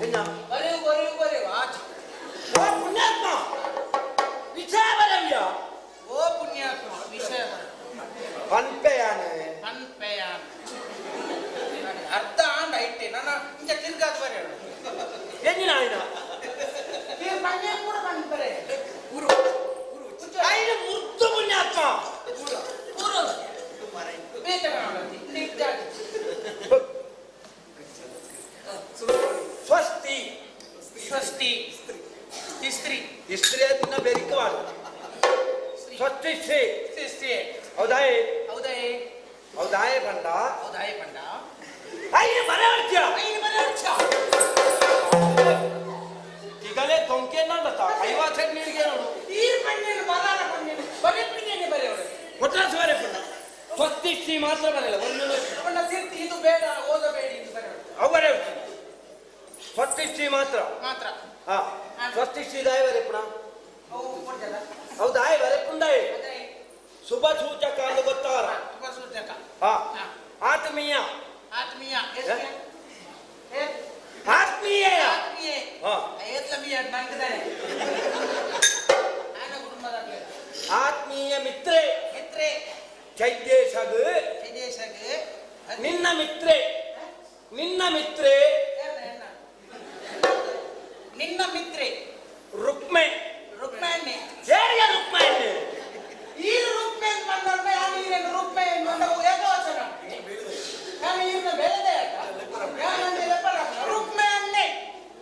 ಎನ್ನ ಬರೆಯು ಬರೆಯು ಬರೆಯು ಆಚೆ ಓ ಪುಣ್ಯಾತ್ಮ ವಿಷಯ ಬರವ್ಯ ಓ ಪುಣ್ಯಾತ್ಮ ವಿಷಯ ಪನ್ಪೆಯಾನೆ ಪನ್ಪೆಯಾನ ಅರ್ಧ ಆಂಡ ಇಟ್ಟೆ ನನ್ನ ಇಂಚ ತಿರ್ಗಾದ ಬರೆಯೋಣ ಎನ್ನಿನ ಆಯ್ನ ಪನ್ನೇನು ಕೂಡ ಪನ್ಪರೆ ಗುರು ಆಯ್ನ ಮುದ್ದು ಪುಣ್ಯಾತ್ಮ ಗುರು ಬೇತನ ಮಾಡತಿ ನಿಗ್ಗಾಡಿ ಸ್ವಸ್ತಿ ಸ್ವಸ್ತಿ ಇಸ್ತ್ರಿ ಇಸ್ತ್ರಿ ಅದನ್ನ ಬೆರಿಕವಾಡು ಸ್ವಸ್ತಿ ಶ್ರೀ ಇಸ್ತ್ರಿ ಹೌದಾಯ್ ಹೌದಾ ಹೌದಾಯ್ ಬಂದ ಹೌದಾಯ ಪಂಡ ಅಯ್ಯ ಬರವರ್ತ್ಯ ಐದು ಬರೆಯೋಣ ಈಗಲೇ ತೊಂಕೆ ನಂದತ ಐವತ್ತು ಸೆಟ್ ನೀರಿಗೆ ನೋಡು ಈ ಪನ್ನೇನು ಬರಾರ ಪನ್ನೇನು ಬರೀ ಪುಣ್ಯನೇ ಬರೆಯೋಣ ಕೊಟ್ರಾಸು ಬರೇ ಪುಣ್ಯ ಸ್ವಸ್ತಿ ಶ್ರೀ ಮಾತ್ರ ಬರಲ್ಲ ಒಂದು ಪುಣ್ಯ ತೀರ್ತಿ ಇದು ಬೇಡ ಓದಬೇಡಿ ಇದು ಬರೆಯೋಣ ಅವರೇ ಸ್ವಸ್ತಿ ಶ್ರೀ ಮಾತ್ರ ಮಾತ್ರ ಹಾ ಸ್ವಸ್ತಿ ಶ್ರೀ ದಾಯ ಬರೇ ಪುಣ ಅವು ಕೊಡ್ತಲ್ಲ ಹೌದಾಯ್ ಬರೇ ಪುಂದಾಯ್ ಅದೇ ಶುಭ ಸೂಚಕ ಅಂತ ಗೊತ್ತಾರ ತುಂಬ ಸೂಚಕ ಹಾ ಆತ್ಮೀಯ ಆತ್ಮೀಯ ಎಷ್ಟು ಆತ್ಮೀಯ ಆತ್ಮೀಯ ಹಾ ಏತ್ಲಮೀಯ ನಂಗಿದ್ದಾನೆ ನಾನು ಕುಟುಂಬದ ಬೇರೆ ಆತ್ಮೀಯ ಮಿತ್ರೆ ಮಿತ್ರೆ ಚೈತ್ಯೇಶಗ್ ವಿದೇಶಕ್ಕೆ ನಿನ್ನ ಮಿತ್ರೆ ನಿನ್ನ ಮಿತ್ರೆ ನಿನ್ನ ಮಿತ್ರೆ ರುಕ್ಮೆ ರುಕ್ಮಣ್ಣೆ ಹೇಗೆ ರುಕ್ಮೆ ಈ ರುಕ್ಮೆ ಬಂದ್ರೆ ಆ ನೀರಿನ ರುಕ್ಮೆ ಏಕವಚನ ನಾನು ಇವ್ರನ್ನ ಬೆಳೆದೆ ರುಕ್ಮೆ ಅಣ್ಣೆ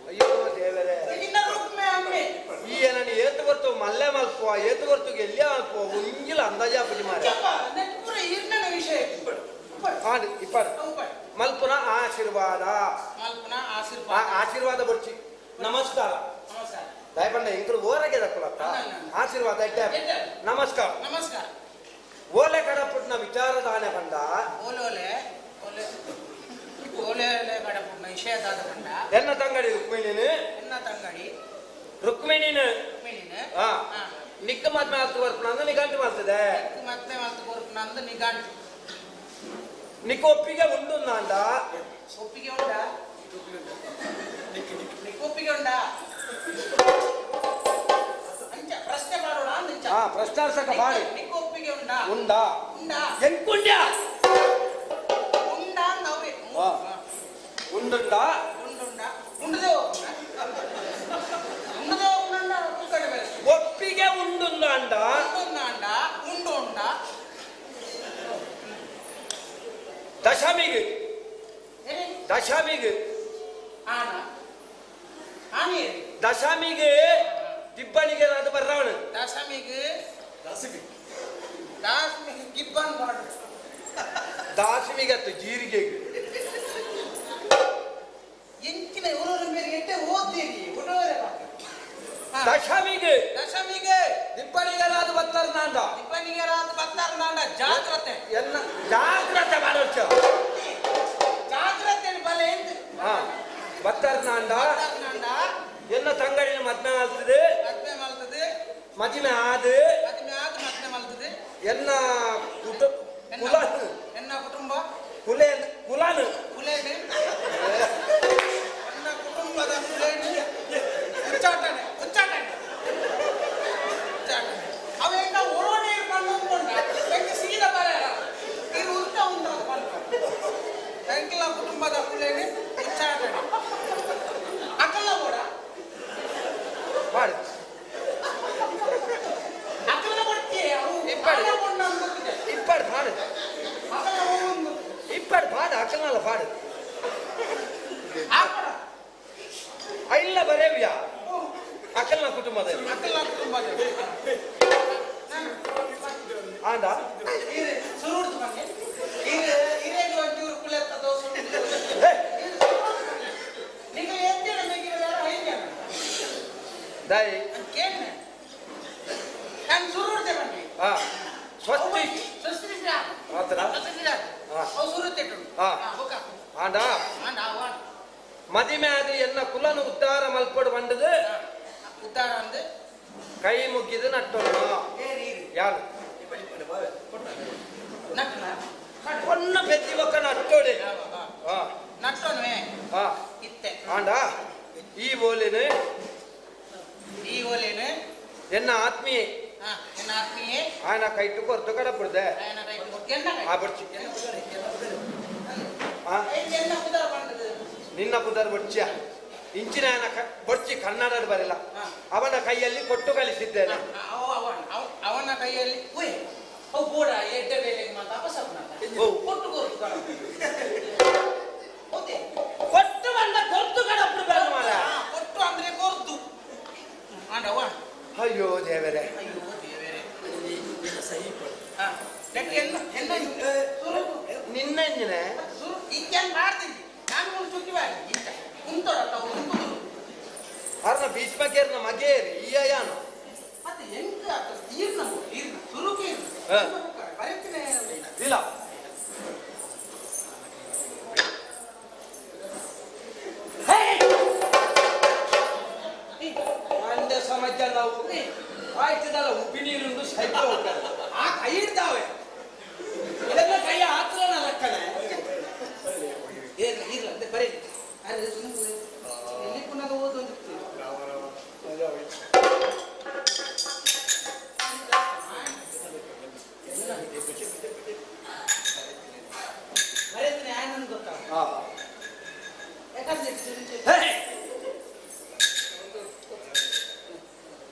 ಅಯ್ಯೋ ದೇವರೇ ನಿನ್ನ ರುಕ್ಮೆ ಅಣ್ಣೆ ಈ ನನಗೆ ಏತು ಬರ್ತು ಮಲ್ಲೆ ಮಲ್ಪುವ ಏತು ಬರ್ತು ಎಲ್ಲಿಯ ಮಲ್ಪುವ ಉಂಗಿಲ ಅಂದಾಜ ಪುಜಿ ಮಾರ ಪೂರ ಈರ್ನ ವಿಷಯ ಆಡು ಇಪ್ಪಾಡು ಮಲ್ಪುನ ಆಶೀರ್ವಾದ ಮಾಲ್ಪುನ ಆಶೀರ್ವಾದ ಆಶೀರ್ವಾದ ಬಡ್ಚಿ ನಮಸ್ಕಾರ ನಮಸ್ಕಾರ ದಯಪಂಡ ಇಂಕರು ಓರಗೆ ದಕ್ಕಲತ್ತ ಆಶೀರ್ವಾದ ಇಟ್ಟ ನಮಸ್ಕಾರ ನಮಸ್ಕಾರ ಓಲೆ ಕಡಪುಟ್ನ ವಿಚಾರದಾನೆ ಬಂದ ಓಲೆ ಓಲೆ ಓಲೆ ಓಲೆ ಓಲೆ ಕಡಪುಟ್ನ ವಿಷಯದಾದ ಕಂಡ ಎನ್ನ ತಂಗಡಿ ರುಕ್ಮಿಣಿನು ಎನ್ನ ತಂಗಡಿ ರುಕ್ಮಿಣಿನು ರುಕ್ಮಿಣಿನ ಹಾ ನಿಕ್ಕ ಮದ್ಮೆ ಹತ್ತು ಬರ್ಪುಣ ಅಂದ್ರೆ ನಿಗಂಟು ಮಾಡ್ತದೆ ಮತ್ತೆ ಮತ್ತೆ ಕೊರ್ಪು ನಂದು ನಿಗಾಂಟು నీకు ఒప్పిక ఉంటుందంట. ಒಪ್ಪಿಗೆ ಉಂಟಾ? ಒಪ್ಪಿಗೆ ಉಂಟಾ? ಅಂಚ ಪ್ರಶ್ನೆ ಮಾಡೋಣ ಅಂಚ. ಪ್ರಶ್ನಾರ್ಥಕ ಮಾಡಿ. ನಿಕ್ಕೆ ಒಪ್ಪಿಗೆ ಉಂಟಾ? ಉಂಡಾ ಉಂಟಾ? ಎಂಕುಂಡ್ಯಾ ಉಂಡಾ ಅಂದವ್ರೆ. ಉಂಡುಂಡಾ ಉಂಡುಂಡಾ ಉಂಡದೆ ಉಂಡದೆ ಉಂಡ ಕಡಿಮೆ. ಒಪ್ಪಿಗೆ ಉಂಡುಂದಾಂಡ ಉಂಡುಂದಾಂಡ ಉಂಡು ಉಂಡ ದಶಮಿಗೆ ದಶಮಿಗೆ ಆನ ಆನೆ ದಶಮಿಗೆ ದಿಬ್ಬಣಿಗೆ ಅದು ಬರ್ರವನು ದಶಮಿಗೆ ದಾಸಮಿಗೆ ಗಿಬ್ಬನ್ ಮಾಡು ದಾಸಮಿಗೆ ಅತ್ತು ಜೀರಿಗೆಗೆ ಎಂಚಿನ ಊರೂರ ಮೇಲೆ ಎಟ್ಟೆ ಓದ್ತೀರಿ ಹುಡುಗರೇ ದಶಮಿಗೆ ದಶಮಿಗೆ ದಿಬ್ಬಣಿಗೆರಾದು ಬತ್ತರ್ನಾಂಡ ದಿಬ್ಬಣಿಗೆರಾದು ಬತ್ತರ್ನಾಂಡ ಜಾಗ್ರತೆ ಎನ್ನ ಜಾಗ್ರತೆ ಮಾಡೋಚ ಜಾಗ್ರತೆ ಬಲೆ ಎಂದು ಬತ್ತರ್ನಾಂಡ ಬತ್ತರ್ನಾಂಡ ಎನ್ನ ತಂಗಡಿನ ಮದ್ಮೆ ಆಲ್ತದೆ ಮದ್ಮೆ ಮಲ್ತದೆ ಮಜಿಮೆ ಆದು ಮದ್ಮೆ ಆದ ಮದ್ಮೆ ಮಲ್ತದೆ ಎನ್ನ ಕುಲಾನು ಎನ್ನ ಕುಟುಂಬ ಕುಲೇನು ಕುಲಾನು ಕುಲೇನು ಎನ್ನ ಕುಟುಂಬದ ಕುಲೇನು ಉಚ್ಚಾಟನೆ ಉಚ್ಚಾಟನೆ ಉಚ್ಚಾಟನೆ ಅವೆಲ್ಲ ಒಳಗಡೆ ಇರ್ಕೊಂಡು ಬೆಂಕಿ ಸೀದಾ ಬರಲ್ಲ ಇದು ಉಲ್ಟ ಉಂಟು ಬೆಂಕಿಲ ಕುಟುಂಬದ ಕುಲೇನು ಉಚ್ಚಾಟನೆ ಅಕಲ್ಲ ಕೂಡ ಮಾಡಿ ಅಕಲ್ಲ ಕೊಡ್ತೀಯ ಇಪ್ಪಡಿ ಇಪ್ಪಡಿ ಪಾಡು ಅಕಲ್ಲ ಹೋಗುದು ಇಪ್ಪಡಿ ಪಾಡು ಅಕ್ಕನಲ್ಲ ಪಾಡು ಆಕಡ ಇಲ್ಲ ಬರೇವ್ಯಾ ಅಕ್ಕನ ಕುಟುಂಬದಲ್ಲಿ ಅಕಲ್ಲ ಕುಟುಂಬದ ಆಂಡ ಸುರುಡ್ತು ಬಗ್ಗೆ ಹಿರೇಗೆ ಒಂಚೂರು ಕುಲೆತ್ತ ದೋಸೆ ನೀವು ಎತ್ತಿನ ಮೇಗಿರ ಐದು ದೈ ಕೇಳ್ನೆ ನಾನು ಸುರುಡ್ತೆ ಬನ್ನಿ ಸ್ವಸ್ತಿ ಸ್ವಸ್ತಿ ಆತರ ಅವು ಸುರುತ್ತೆ ಆಂಡ ಮದಿಮೆ ಆದ ಎನ್ನ ಕುಲನು ಉದ್ಧಾರ ಮಲ್ಪಡು ಬಂಡದು ಉದ್ದಾರ ಅಂದ್ರೆ ಕೈ ಮುಗಿದು ನಟ್ಟೋಣ ಯಾರು ನಟ್ಟನ ಒನ್ನ ಬೆತ್ತಿ ಬೊಕ್ಕ ನಟ್ಟೋಡೆ ನಟ್ಟೋನ್ವೆ ಹಾ ಇತ್ತೆ ಆಂಡ ಈ ಬೋಲಿನ ಈ ಓಲೇನು ಎನ್ನ ಆತ್ಮೀಯ ಎನ್ನ ಆತ್ಮೀಯೇ ఆయన కైట్టు కొరత కడపడదే ఆయన రైట్ కొట్టెన్న ఆ బొచ్చి ಎನ್ನ ಕುದರ ಬಂದದು ನಿನ್ನ ಪುದರ್ ಬೊಚ್ಚಿಯ ಇಂಚಿನ ఆయన ಬೊಚ್ಚಿ ಕನ್ನಡ ಬರಲ್ಲ ಅವನ ಕೈಯಲ್ಲಿ ಕೊಟ್ಟು ಕಳಿಸಿದ್ದೇನೆ ಅವನ ಕೈಯಲ್ಲಿ ಅವು ಕೂಡ ಎಡ್ಡೆ ಬೇಲೆಗೆ ಮಾತ್ರ ಅಪಸಪ್ನ ಕೊಟ್ಟು ಕೊಟ್ಟು ಬಂದ ಕೊಟ್ಟು ಕಡಪಡು ಬೇಡ ಮಾರ ಕೊಟ್ಟು ಅಂದ್ರೆ ಕೊರ್ದು ಆಂಡವ ಅಯ್ಯೋ ದೇವರೇ ಅಯ್ಯೋ ದೇವರೇ ನಿನ್ನ ಎಂಜಿನೆ ಇಂಜನ್ ಮಾಡ್ತೀನಿ ನಾನು ಒಂದು ಚುಟ್ಟಿ ಬಾರಿ ಇಂತ ಕುಂತೊಡತ್ತ ಕುಂತುದು ಅರ್ನ ಭೀಷ್ಮಕೇರ್ನ ಮಗೇರಿ ಈಯಾನು ಮತ್ತೆ ಎಂತ ತೀರ್ನ ಸುರುಕಿ ಬರೀತೀನಿ ಇಲ್ಲ ಮಂಡ್ಯ ಸಮಾಜ ನಾವು ಆಯ್ತದಲ್ಲ ಉಪ್ಪಿ ನೀರುಂಡು ಸೈತ ಹೋಗ್ತಾರೆ ಆ ಕೈ ಇಡ್ತಾವೆ ಇದೆಲ್ಲ ಕೈ ಹಾಕ್ಲನ ಲೆಕ್ಕನೆ ಇಲ್ಲ ಅಂದ್ರೆ ಬರೀ ಎಲ್ಲಿ ಪುನಃ ಓದೊಂದು ಬರೀತೀನಿ ಆನಂದ್ ಗೊತ್ತಾ ಯಾಕಂದ್ರೆ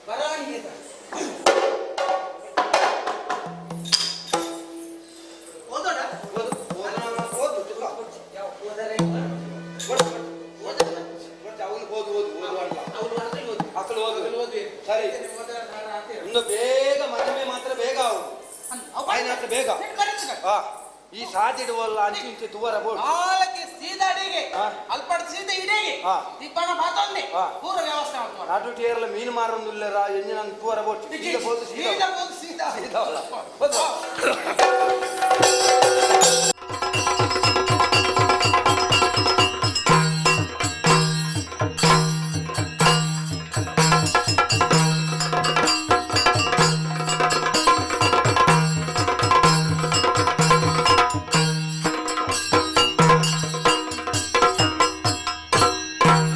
ಬರವಣಿಗೆ ಓದೋಣ ಸರಿ ಇನ್ನು ಬೇಗ ಮದುವೆ ಮಾತ್ರ ಬೇಗ ಅವು ಮಾತ್ರ ಬೇಗ ಈ ಸಾಧಿಡುವಲ್ಲ ಅಂಚಿ ತುವರ ಬೋರ್ಡ್ ನಾಲ್ಕು ಸೀದಾ ಅಡಿಗೆ ಅಲ್ಪಡ ಸೀದಾ ಇಡೆಗೆ ದಿಬ್ಬಣ ಮಾತೊಂದೆ ಪೂರ ವ್ಯವಸ್ಥೆ ಮಾಡ್ತಾರೆ ನಾಟು ಟೇರ್ಲ ಮೀನು ಮಾರೊಂದುಲ್ಲರ ಎಂಜಿನ ತುವರ ಬೋರ್ಡ್ ಸೀದಾ ಸೀದಾ ಸೀದಾ